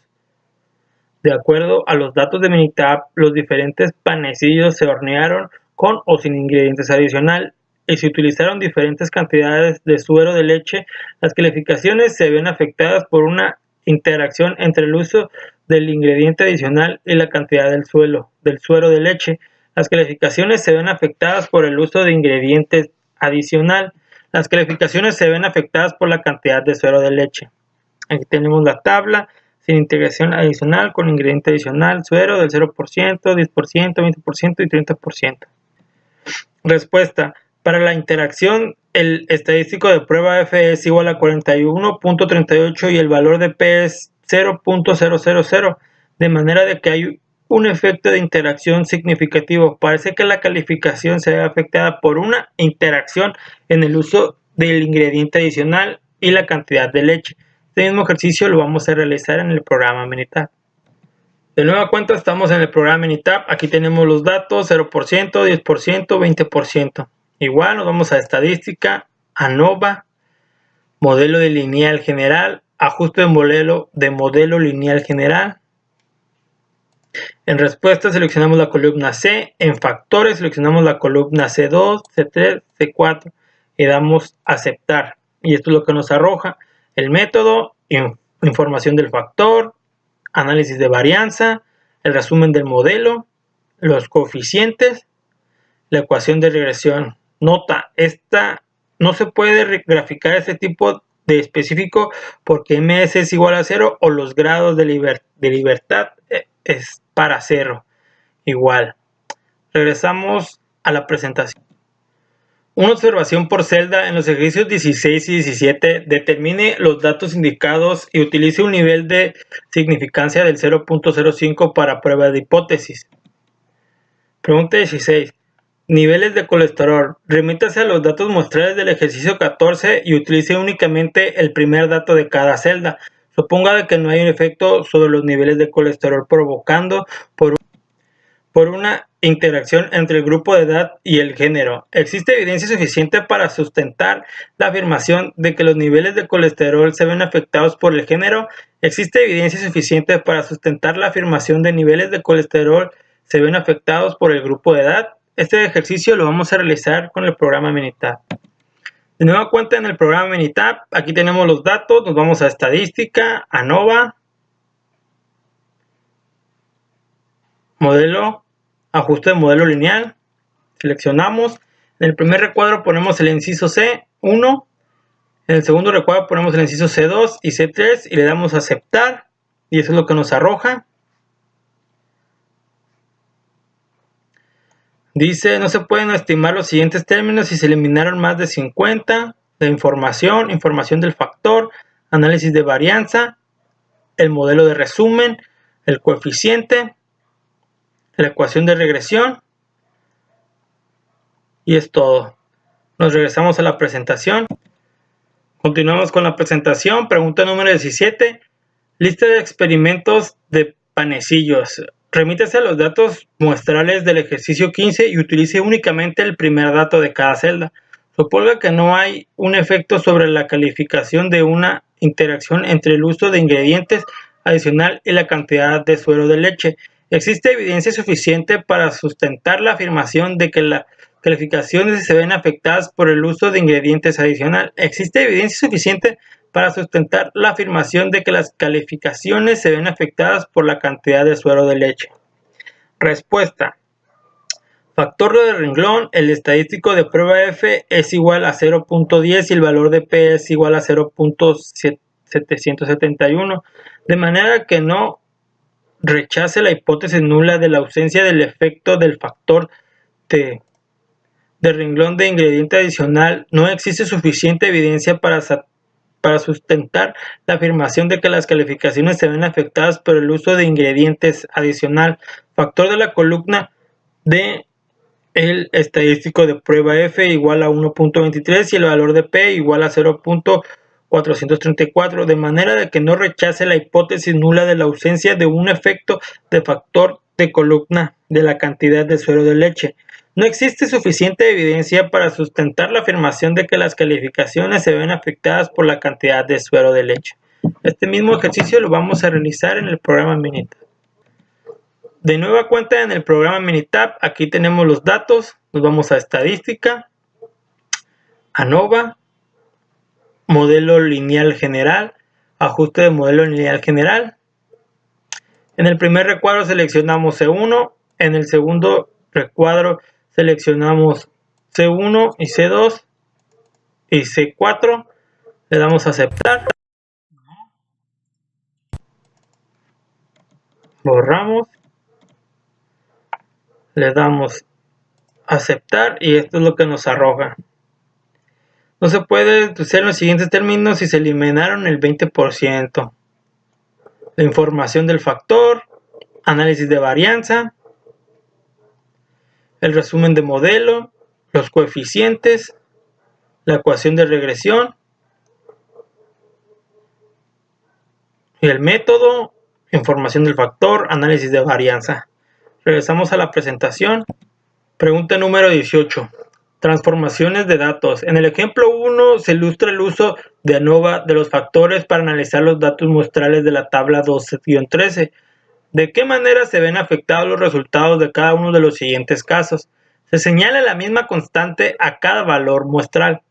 De acuerdo a los datos de Minitab, los diferentes panecillos se hornearon con o sin ingredientes adicionales y se utilizaron diferentes cantidades de suero de leche. Las calificaciones se ven afectadas por una interacción entre el uso del ingrediente adicional y la cantidad del suero de leche. Las calificaciones se ven afectadas por el uso de ingredientes adicional. Las calificaciones se ven afectadas por la cantidad de suero de leche. Aquí tenemos la tabla. Sin integración adicional, con ingrediente adicional, suero del 0%, 10%, 20% y 30%. Respuesta. Para la interacción, el estadístico de prueba F es igual a 41.38 y el valor de P es 0.000, de manera de que hay un efecto de interacción significativo. Parece que la calificación se ve afectada por una interacción en el uso del ingrediente adicional y la cantidad de leche. Este mismo ejercicio lo vamos a realizar en el programa Minitab. De nueva cuenta estamos en el programa Minitab. Aquí tenemos los datos 0%, 10%, 20%. Igual nos vamos a estadística, ANOVA, modelo de lineal general, ajuste de modelo lineal general. En respuesta seleccionamos la columna C. En factores seleccionamos la columna C2, C3, C4 y damos a aceptar. Y esto es lo que nos arroja. El método, información del factor, análisis de varianza, el resumen del modelo, los coeficientes, la ecuación de regresión. Nota, esta no se puede graficar este tipo de específico porque MS es igual a 0 o los grados de libertad es para 0. Igual. Regresamos a la presentación. Una observación por celda en los ejercicios 16 y 17. Determine los datos indicados y utilice un nivel de significancia del 0.05 para prueba de hipótesis. Pregunta 16. Niveles de colesterol. Remítase a los datos muestrales del ejercicio 14 y utilice únicamente el primer dato de cada celda. Suponga que no hay un efecto sobre los niveles de colesterol provocando por una interacción entre el grupo de edad y el género. ¿Existe evidencia suficiente para sustentar la afirmación de que los niveles de colesterol se ven afectados por el género? ¿Existe evidencia suficiente para sustentar la afirmación de niveles de colesterol se ven afectados por el grupo de edad? Este ejercicio lo vamos a realizar con el programa Minitab. De nueva cuenta en el programa Minitab, aquí tenemos los datos, nos vamos a estadística, ANOVA, modelo, ajuste de modelo lineal, seleccionamos, en el primer recuadro ponemos el inciso C1, en el segundo recuadro ponemos el inciso C2 y C3 y le damos a aceptar y eso es lo que nos arroja. Dice, no se pueden estimar los siguientes términos si se eliminaron más de 50 de información, información del factor, análisis de varianza, el modelo de resumen, el coeficiente, la ecuación de regresión, y es todo. Nos regresamos a la presentación. Continuamos con la presentación. Pregunta número 17. Lista de experimentos de panecillos. Remítese a los datos muestrales del ejercicio 15 y utilice únicamente el primer dato de cada celda. Suponga que no hay un efecto sobre la calificación de una interacción entre el uso de ingredientes adicional y la cantidad de suero de leche. Existe evidencia suficiente para sustentar la afirmación de que las calificaciones se ven afectadas por el uso de ingredientes adicional. Existe evidencia suficiente para sustentar la afirmación de que las calificaciones se ven afectadas por la cantidad de suero de leche. Respuesta. Factor de renglón, el estadístico de prueba F es igual a 0.10 y el valor de P es igual a 0.771, de manera que no rechace la hipótesis nula de la ausencia del efecto del factor de renglón de ingrediente adicional. No existe suficiente evidencia para sustentar la afirmación de que las calificaciones se ven afectadas por el uso de ingredientes adicional. Factor de la columna de el estadístico de prueba F igual a 1.23 y el valor de P igual a 0.434, de manera de que no rechace la hipótesis nula de la ausencia de un efecto de factor de columna de la cantidad de suero de leche. No existe suficiente evidencia para sustentar la afirmación de que las calificaciones se ven afectadas por la cantidad de suero de leche. Este mismo ejercicio lo vamos a realizar en el programa Minitab. De nueva cuenta en el programa Minitab, aquí tenemos los datos. Nos vamos a estadística, ANOVA, modelo lineal general, ajuste de modelo lineal general. En el primer recuadro seleccionamos C1, en el segundo recuadro seleccionamos C1 y C2 y C4, le damos a aceptar, borramos, le damos a aceptar y esto es lo que nos arroja. No se puede usar los siguientes términos si se eliminaron el 20%. La información del factor, análisis de varianza, el resumen de modelo, los coeficientes, la ecuación de regresión y el método, información del factor, análisis de varianza. Regresamos a la presentación. Pregunta número 18. Transformaciones de datos. En el ejemplo 1 se ilustra el uso de ANOVA de los factores para analizar los datos muestrales de la tabla 12-13. ¿De qué manera se ven afectados los resultados de cada uno de los siguientes casos? Se señala la misma constante a cada valor muestral.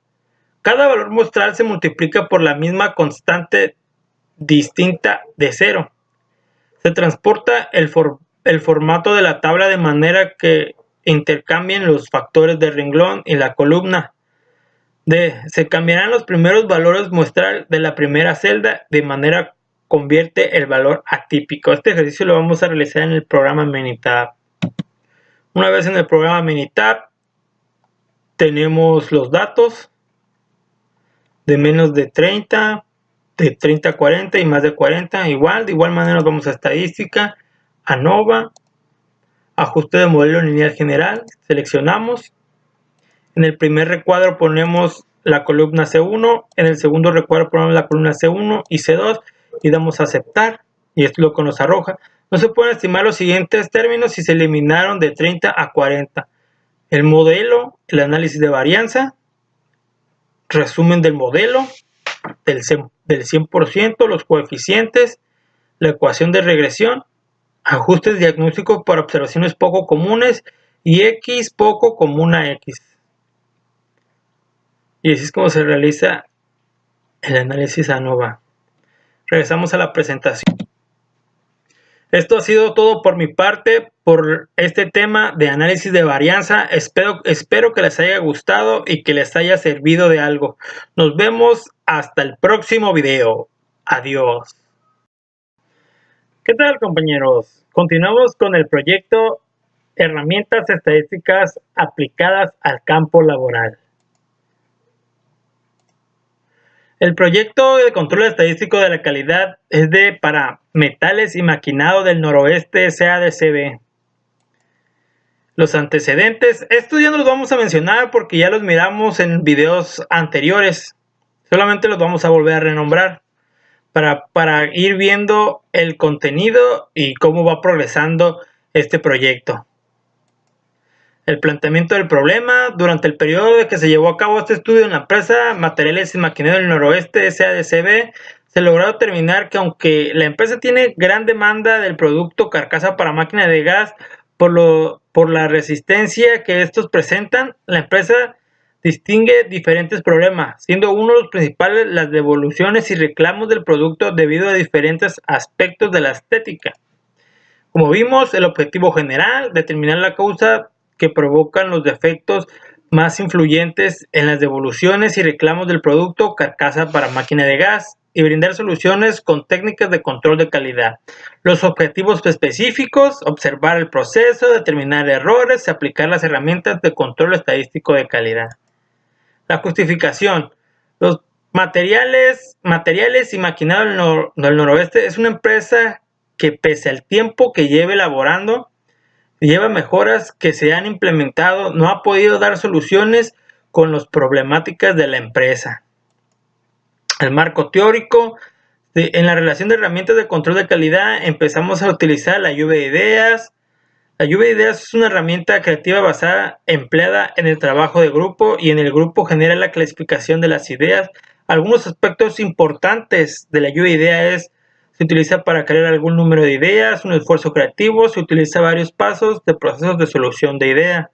Cada valor muestral se multiplica por la misma constante distinta de 0. Se transporta el formato de la tabla de manera que intercambien los factores de renglón y la columna. D. Se cambiarán los primeros valores muestral de la primera celda de manera convierte el valor atípico. Este ejercicio lo vamos a realizar en el programa Minitab. Una vez en el programa Minitab tenemos los datos de menos de 30, de 30 a 40 y más de 40. De igual manera nos vamos a estadística, ANOVA, ajuste de modelo lineal general, seleccionamos. En el primer recuadro ponemos la columna C1, en el segundo recuadro ponemos la columna C1 y C2 y damos a aceptar, y esto es lo que nos arroja. No se pueden estimar los siguientes términos si se eliminaron de 30 a 40. El modelo, el análisis de varianza, resumen del modelo, del 100%, los coeficientes, la ecuación de regresión, ajustes diagnósticos para observaciones poco comunes y X poco común a X. Y así es como se realiza el análisis ANOVA. Regresamos a la presentación. Esto ha sido todo por mi parte por este tema de análisis de varianza. Espero que les haya gustado y que les haya servido de algo. Nos vemos hasta el próximo video. Adiós. ¿Qué tal, compañeros? Continuamos con el proyecto herramientas estadísticas aplicadas al campo laboral. El proyecto de control estadístico de la calidad es para metales y maquinado del noroeste SADCB. Los antecedentes, estos ya no los vamos a mencionar porque ya los miramos en videos anteriores. Solamente los vamos a volver a renombrar para ir viendo el contenido y cómo va progresando este proyecto. El planteamiento del problema. Durante el periodo de que se llevó a cabo este estudio en la empresa Materiales y Maquinaria del Noroeste SADCB, se logró determinar que aunque la empresa tiene gran demanda del producto carcasa para máquina de gas, por la resistencia que estos presentan, la empresa distingue diferentes problemas, siendo uno de los principales las devoluciones y reclamos del producto debido a diferentes aspectos de la estética. Como vimos, el objetivo general, determinar la causa que provocan los defectos más influyentes en las devoluciones y reclamos del producto carcasa para máquina de gas y brindar soluciones con técnicas de control de calidad. Los objetivos específicos, observar el proceso, determinar errores y aplicar las herramientas de control estadístico de calidad. La justificación. Los materiales y maquinario del noroeste es una empresa que pese al tiempo que lleva elaborando, lleva mejoras que se han implementado, no ha podido dar soluciones con las problemáticas de la empresa. El marco teórico. En la relación de herramientas de control de calidad empezamos a utilizar la lluvia de ideas. La lluvia de ideas es una herramienta creativa empleada en el trabajo de grupo y en el grupo genera la clasificación de las ideas. Algunos aspectos importantes de la lluvia de ideas se utiliza para crear algún número de ideas, un esfuerzo creativo, se utiliza varios pasos de procesos de solución de idea.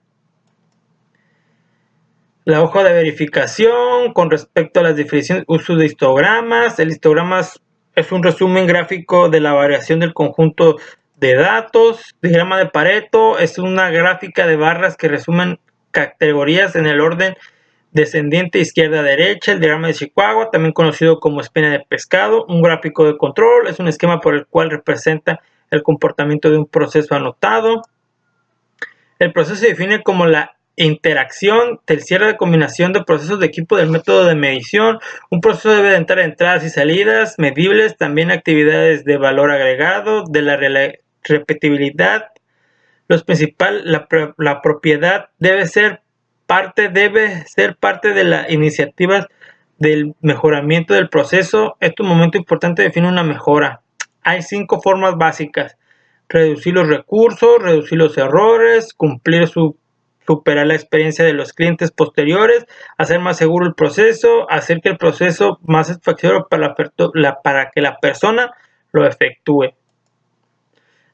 La hoja de verificación con respecto a las definiciones, uso de histogramas. El histograma es un resumen gráfico de la variación del conjunto de datos. Diagrama de Pareto es una gráfica de barras que resumen categorías en el orden descendiente izquierda a derecha. El diagrama de Chicago, también conocido como espina de pescado. Un gráfico de control es un esquema por el cual representa el comportamiento de un proceso anotado. El proceso se define como la interacción terciaria de combinación de procesos de equipo del método de medición. Un proceso debe de entrar entradas y salidas medibles, también actividades de valor agregado, de la repetibilidad. La propiedad debe ser parte de las iniciativas del mejoramiento del proceso. Este es un momento importante, define una mejora. Hay 5 formas básicas: reducir los recursos, reducir los errores, superar la experiencia de los clientes posteriores, hacer más seguro el proceso, hacer que el proceso más satisfactorio para que la persona lo efectúe.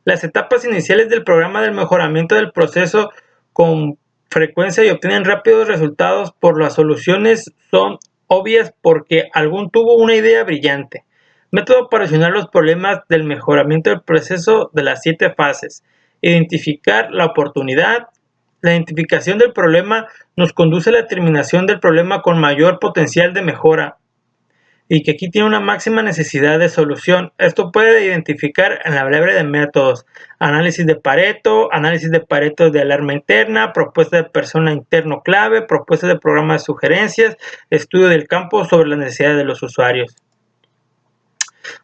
Las etapas iniciales del programa del mejoramiento del proceso con frecuencia y obtienen rápidos resultados por las soluciones son obvias porque algún tuvo una idea brillante. Método para solucionar los problemas del mejoramiento del proceso de las 7 fases. Identificar la oportunidad. La identificación del problema nos conduce a la determinación del problema con mayor potencial de mejora y que aquí tiene una máxima necesidad de solución. Esto puede identificar en la breve de métodos: análisis de Pareto de alarma interna, propuesta de persona interno clave, propuesta de programa de sugerencias, estudio del campo sobre las necesidades de los usuarios.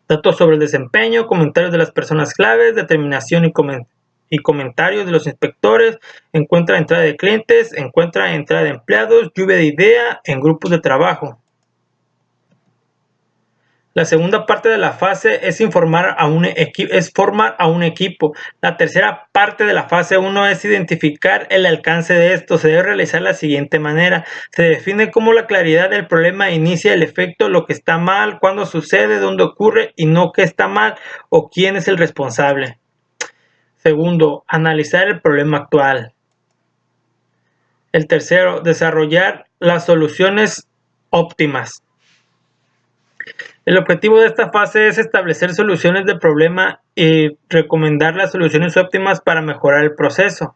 Datos sobre el desempeño, comentarios de las personas claves, determinación y comentarios de los inspectores, encuentra entrada de clientes, encuentra entrada de empleados, lluvia de idea en grupos de trabajo. La segunda parte de la fase es formar a un equipo. La tercera parte de la fase 1 es identificar el alcance de esto. Se debe realizar de la siguiente manera. Se define cómo la claridad del problema inicia el efecto, lo que está mal, cuándo sucede, dónde ocurre y no qué está mal o quién es el responsable. Segundo, analizar el problema actual. El tercero, desarrollar las soluciones óptimas. El objetivo de esta fase es establecer soluciones de problema y recomendar las soluciones óptimas para mejorar el proceso.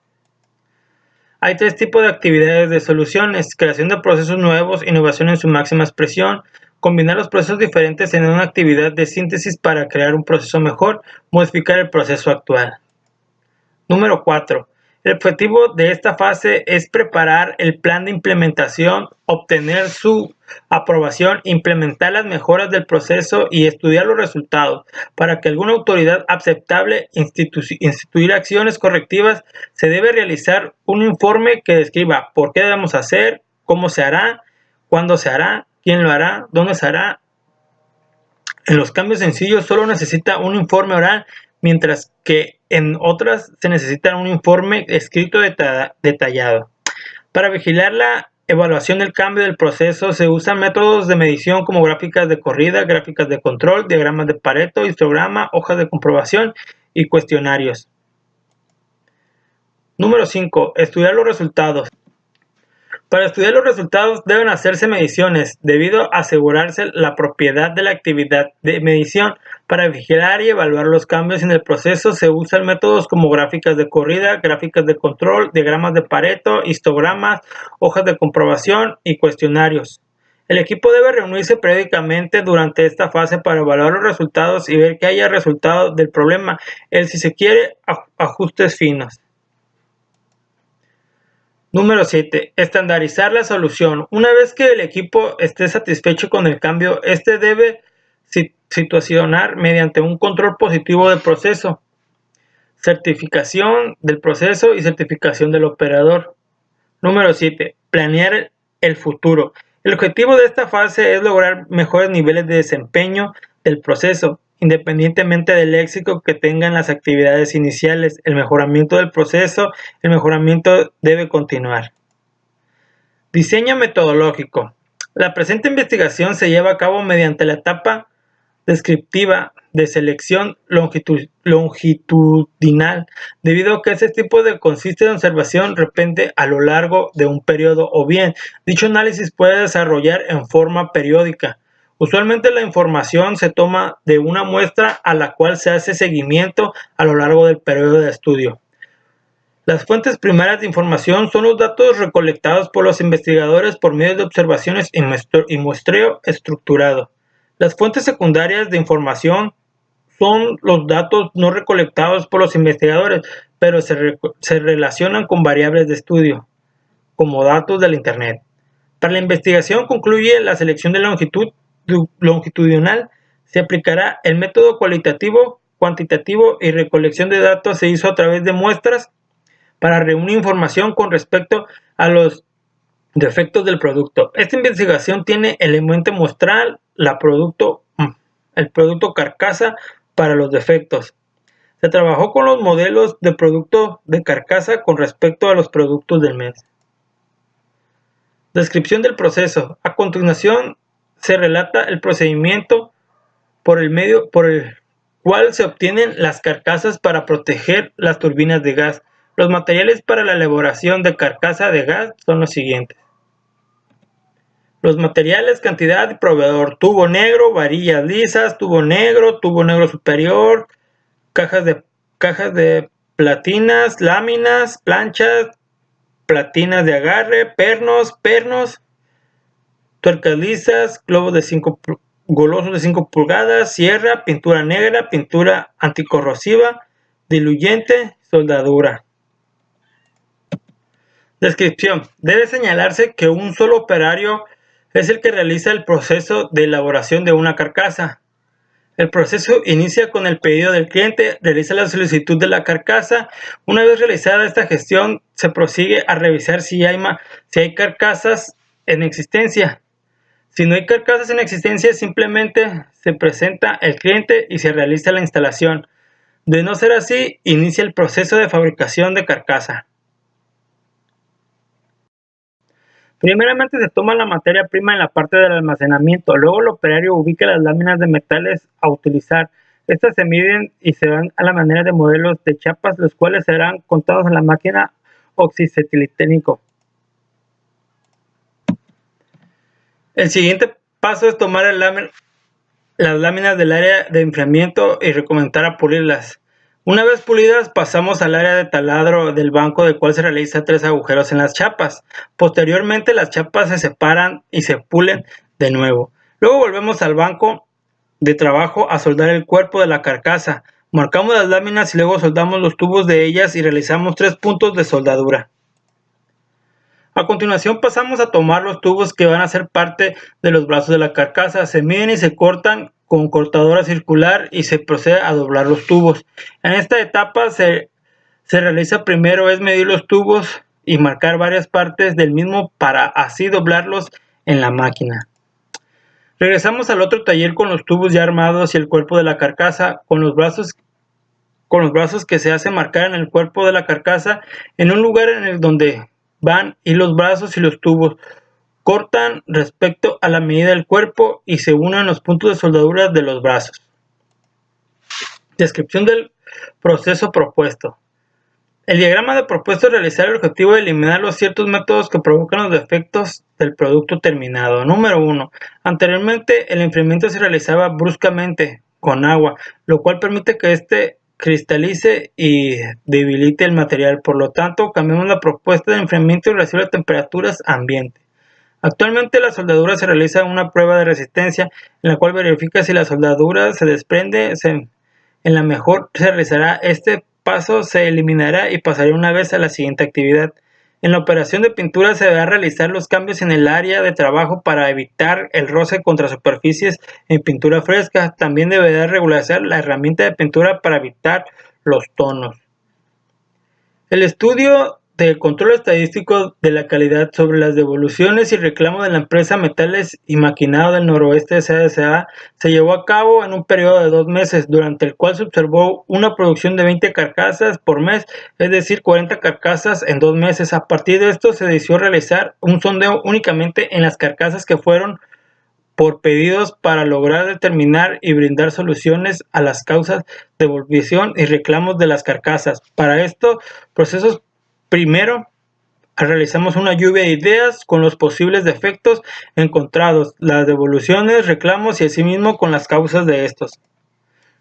Hay 3 tipos de actividades de soluciones: creación de procesos nuevos, innovación en su máxima expresión, combinar los procesos diferentes en una actividad de síntesis para crear un proceso mejor, modificar el proceso actual. Número 4. El objetivo de esta fase es preparar el plan de implementación, obtener su aprobación, implementar las mejoras del proceso y estudiar los resultados. Para que alguna autoridad aceptable instituir acciones correctivas, se debe realizar un informe que describa por qué debemos hacer, cómo se hará, cuándo se hará, quién lo hará, dónde se hará. En los cambios sencillos solo necesita un informe oral, mientras que en otras se necesita un informe escrito detallado. Para vigilar la evaluación del cambio del proceso se usan métodos de medición como gráficas de corrida, gráficas de control, diagramas de Pareto, histograma, hojas de comprobación y cuestionarios. Número 5. Estudiar los resultados. Para estudiar los resultados deben hacerse mediciones, debido a asegurarse la propiedad de la actividad de medición. Para vigilar y evaluar los cambios en el proceso se usan métodos como gráficas de corrida, gráficas de control, diagramas de Pareto, histogramas, hojas de comprobación y cuestionarios. El equipo debe reunirse periódicamente durante esta fase para evaluar los resultados y ver que haya resultado del problema, si se quiere, ajustes finos. Número 7. Estandarizar la solución. Una vez que el equipo esté satisfecho con el cambio, debe situacionar mediante un control positivo del proceso, certificación del proceso y certificación del operador. Número 7. Planear el futuro. El objetivo de esta fase es lograr mejores niveles de desempeño del proceso, independientemente del éxito que tengan las actividades iniciales. El mejoramiento del proceso, el mejoramiento debe continuar. Diseño metodológico. La presente investigación se lleva a cabo mediante la etapa descriptiva de selección longitudinal, debido a que ese tipo consiste de observación repente a lo largo de un periodo, o bien, dicho análisis puede desarrollar en forma periódica. Usualmente la información se toma de una muestra a la cual se hace seguimiento a lo largo del periodo de estudio. Las fuentes primarias de información son los datos recolectados por los investigadores por medio de observaciones y muestreo estructurado. Las fuentes secundarias de información son los datos no recolectados por los investigadores, pero se relacionan con variables de estudio, como datos de la Internet. Para la investigación concluye la selección de longitud longitudinal, se aplicará el método cualitativo, cuantitativo y recolección de datos se hizo a través de muestras para reunir información con respecto a los defectos del producto. Esta investigación tiene elemento muestral, el producto carcasa para los defectos. Se trabajó con los modelos de producto de carcasa con respecto a los productos del mes. Descripción del proceso. A continuación se relata el procedimiento por el cual se obtienen las carcasas para proteger las turbinas de gas. Los materiales para la elaboración de carcasa de gas son los siguientes. Los materiales, cantidad y proveedor: tubo negro, varillas lisas, tubo negro superior, cajas de platinas, láminas, planchas, platinas de agarre, pernos, tuercas lisas, globos golosos de 5 pulgadas, sierra, pintura negra, pintura anticorrosiva, diluyente, soldadura. Descripción. Debe señalarse que un solo operario es el que realiza el proceso de elaboración de una carcasa. El proceso inicia con el pedido del cliente, realiza la solicitud de la carcasa. Una vez realizada esta gestión, se prosigue a revisar si hay carcasas en existencia. Si no hay carcasas en existencia, simplemente se presenta el cliente y se realiza la instalación. De no ser así, inicia el proceso de fabricación de carcasa. Primeramente se toma la materia prima en la parte del almacenamiento, luego el operario ubica las láminas de metales a utilizar. Estas se miden y se dan a la manera de modelos de chapas, los cuales serán contados en la máquina oxicetilénico. El siguiente paso es tomar las láminas del área de enfriamiento y recomenzar a pulirlas. Una vez pulidas, pasamos al área de taladro del banco, del cual se realizan 3 agujeros en las chapas. Posteriormente, las chapas se separan y se pulen de nuevo. Luego volvemos al banco de trabajo a soldar el cuerpo de la carcasa. Marcamos las láminas y luego soldamos los tubos de ellas y realizamos 3 puntos de soldadura. A continuación pasamos a tomar los tubos que van a ser parte de los brazos de la carcasa. Se miden y se cortan con cortadora circular y se procede a doblar los tubos. En esta etapa se realiza primero es medir los tubos y marcar varias partes del mismo para así doblarlos en la máquina. Regresamos al otro taller con los tubos ya armados y el cuerpo de la carcasa con los brazos que se hace marcar en el cuerpo de la carcasa en un lugar en el donde van y los brazos y los tubos cortan respecto a la medida del cuerpo y se unen los puntos de soldadura de los brazos. Descripción del proceso propuesto. El diagrama de propuesto es realizar el objetivo de eliminar los ciertos métodos que provocan los defectos del producto terminado. Número 1. Anteriormente el enfriamiento se realizaba bruscamente con agua, lo cual permite que este cristalice y debilite el material. Por lo tanto, cambiamos la propuesta de enfriamiento y recibe temperaturas ambiente. Actualmente la soldadura se realiza una prueba de resistencia en la cual verifica si la soldadura se desprende. En la mejor se realizará este paso, se eliminará y pasará una vez a la siguiente actividad. En la operación de pintura se deberá realizar los cambios en el área de trabajo para evitar el roce contra superficies en pintura fresca. También deberá regular la herramienta de pintura para evitar los tonos. El estudio de control estadístico de la calidad sobre las devoluciones y reclamos de la empresa Metales y Maquinado del Noroeste S.A. se llevó a cabo en un periodo de 2 meses, durante el cual se observó una producción de 20 carcasas por mes, es decir, 40 carcasas en 2 meses. A partir de esto se decidió realizar un sondeo únicamente en las carcasas que fueron por pedidos para lograr determinar y brindar soluciones a las causas de devolución y reclamos de las carcasas. Para estos procesos, primero realizamos una lluvia de ideas con los posibles defectos encontrados, las devoluciones, reclamos y asimismo con las causas de estos.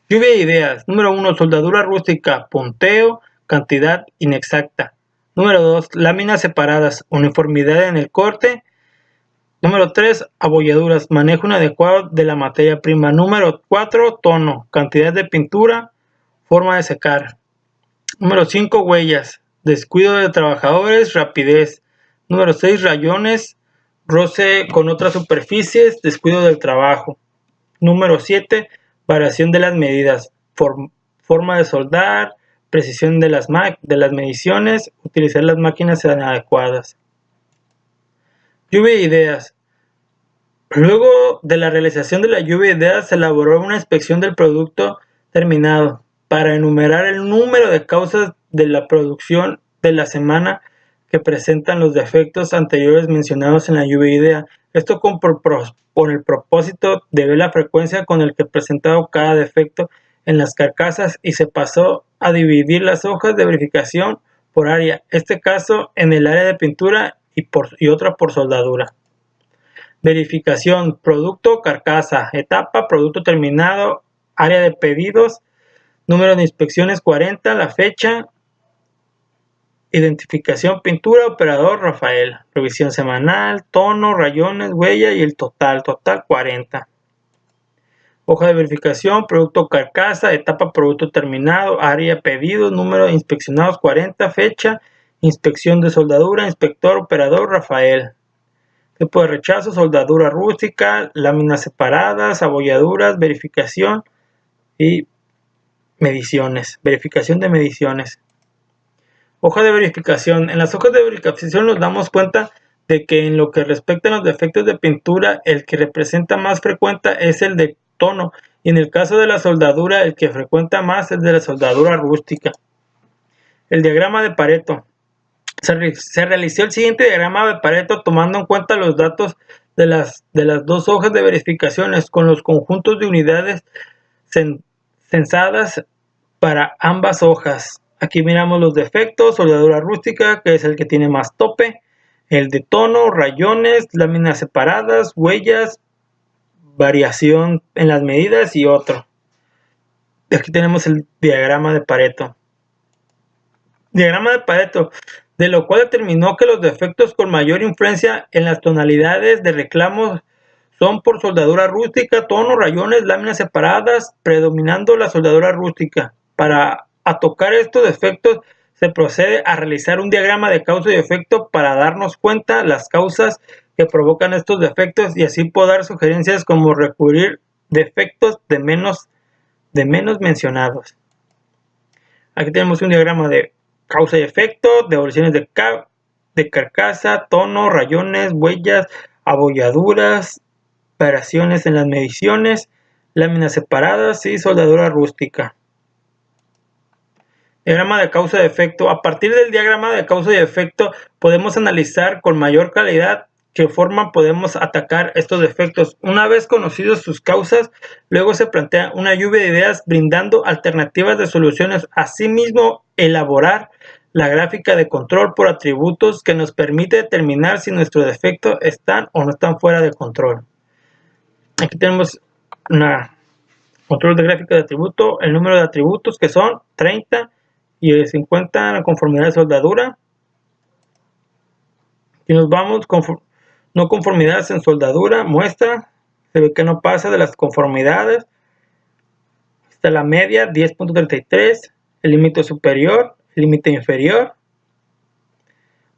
Lluvia de ideas. Número 1. Soldadura rústica, punteo, cantidad inexacta. Número 2. Láminas separadas, uniformidad en el corte. Número 3. Abolladuras, manejo inadecuado de la materia prima. Número 4. Tono, cantidad de pintura, forma de secar. Número 5. Huellas, descuido de trabajadores, rapidez. Número 6. Rayones, roce con otras superficies, descuido del trabajo. Número 7. Variación de las medidas, forma de soldar, precisión de las mediciones, utilizar las máquinas inadecuadas. Lluvia de ideas. Luego de la realización de la lluvia de ideas se elaboró una inspección del producto terminado para enumerar el número de causas de la producción de la semana que presentan los defectos anteriores mencionados en la lluvia de idea. Esto con el propósito de ver la frecuencia con el que presentado cada defecto en las carcasas y se pasó a dividir las hojas de verificación por área, este caso en el área de pintura y otra por soldadura. Verificación, producto, carcasa, etapa, producto terminado, área de pedidos, número de inspecciones 40, la fecha, identificación, pintura, operador, Rafael, revisión semanal, tono, rayones, huella y el total 40. Hoja de verificación, producto, carcasa, etapa, producto terminado, área, pedidos, número de inspeccionados 40, fecha, inspección de soldadura, inspector, operador, Rafael. Tipo de rechazo, soldadura rústica, láminas separadas, abolladuras, verificación y mediciones. Verificación de mediciones. Hoja de verificación. En las hojas de verificación nos damos cuenta de que en lo que respecta a los defectos de pintura, el que representa más frecuente es el de tono, y en el caso de la soldadura, el que frecuenta más es de la soldadura rústica. El diagrama de Pareto. Se realizó el siguiente diagrama de Pareto tomando en cuenta los datos de las 2 hojas de verificaciones con los conjuntos de unidades censadas para ambas hojas. Aquí miramos los defectos: soldadura rústica, que es el que tiene más tope, el de tono, rayones, láminas separadas, huellas, variación en las medidas y otro. Aquí tenemos el diagrama de Pareto. Diagrama de Pareto, de lo cual determinó que los defectos con mayor influencia en las tonalidades de reclamos son por soldadura rústica, tono, rayones, láminas separadas, predominando la soldadura rústica. Para tocar estos defectos se procede a realizar un diagrama de causa y efecto para darnos cuenta las causas que provocan estos defectos y así poder dar sugerencias como recurrir defectos de menos mencionados. Aquí tenemos un diagrama de causa y efecto, de evoluciones de carcasa, tono, rayones, huellas, abolladuras, variaciones en las mediciones, láminas separadas y soldadura rústica. Diagrama de causa y efecto. A partir del diagrama de causa y efecto podemos analizar con mayor calidad qué forma podemos atacar estos defectos. Una vez conocidos sus causas, luego se plantea una lluvia de ideas brindando alternativas de soluciones. Asimismo, elaborar la gráfica de control por atributos que nos permite determinar si nuestros defectos están o no están fuera de control. Aquí tenemos una control de gráfica de atributo, el número de atributos que son 30 y 50 en la conformidad de soldadura. Y nos vamos no conformidades en soldadura, muestra, se ve que no pasa de las conformidades. Está la media 10.33, el límite superior, el límite inferior,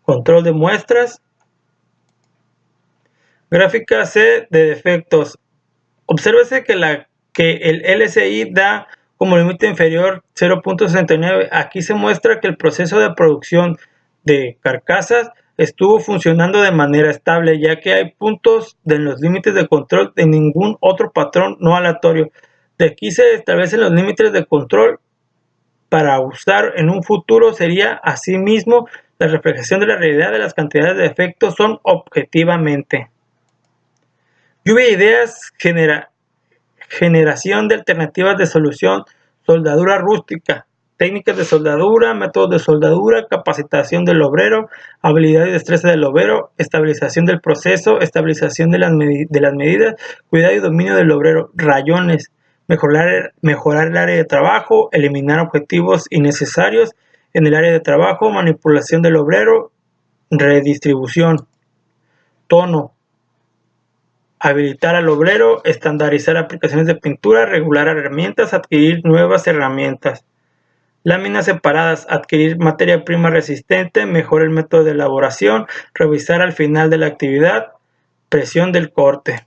control de muestras, gráfica C de defectos. Obsérvese que el LSI da como límite inferior 0.69. Aquí se muestra que el proceso de producción de carcasas estuvo funcionando de manera estable, ya que hay puntos de los límites de control de ningún otro patrón no aleatorio. De aquí se establecen los límites de control para usar en un futuro. Sería asimismo la reflejación de la realidad de las cantidades de efectos son objetivamente. Lluvia de ideas generación de alternativas de solución, soldadura rústica, técnicas de soldadura, métodos de soldadura, capacitación del obrero, habilidad y destreza del obrero, estabilización del proceso, estabilización de las medidas, cuidado y dominio del obrero, rayones, mejorar el área de trabajo, eliminar objetivos innecesarios en el área de trabajo, manipulación del obrero, redistribución, tono, habilitar al obrero, estandarizar aplicaciones de pintura, regular herramientas, adquirir nuevas herramientas. Láminas separadas, adquirir materia prima resistente, mejorar el método de elaboración, revisar al final de la actividad, presión del corte.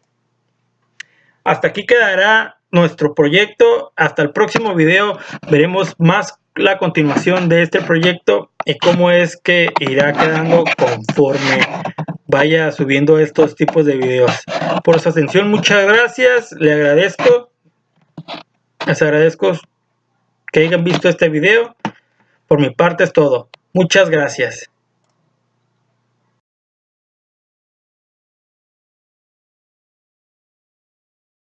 Hasta aquí quedará nuestro proyecto. Hasta el próximo video veremos más la continuación de este proyecto y cómo es que irá quedando conforme vaya subiendo estos tipos de videos. Por su atención, muchas gracias. Les agradezco que hayan visto este video. Por mi parte es todo. Muchas gracias.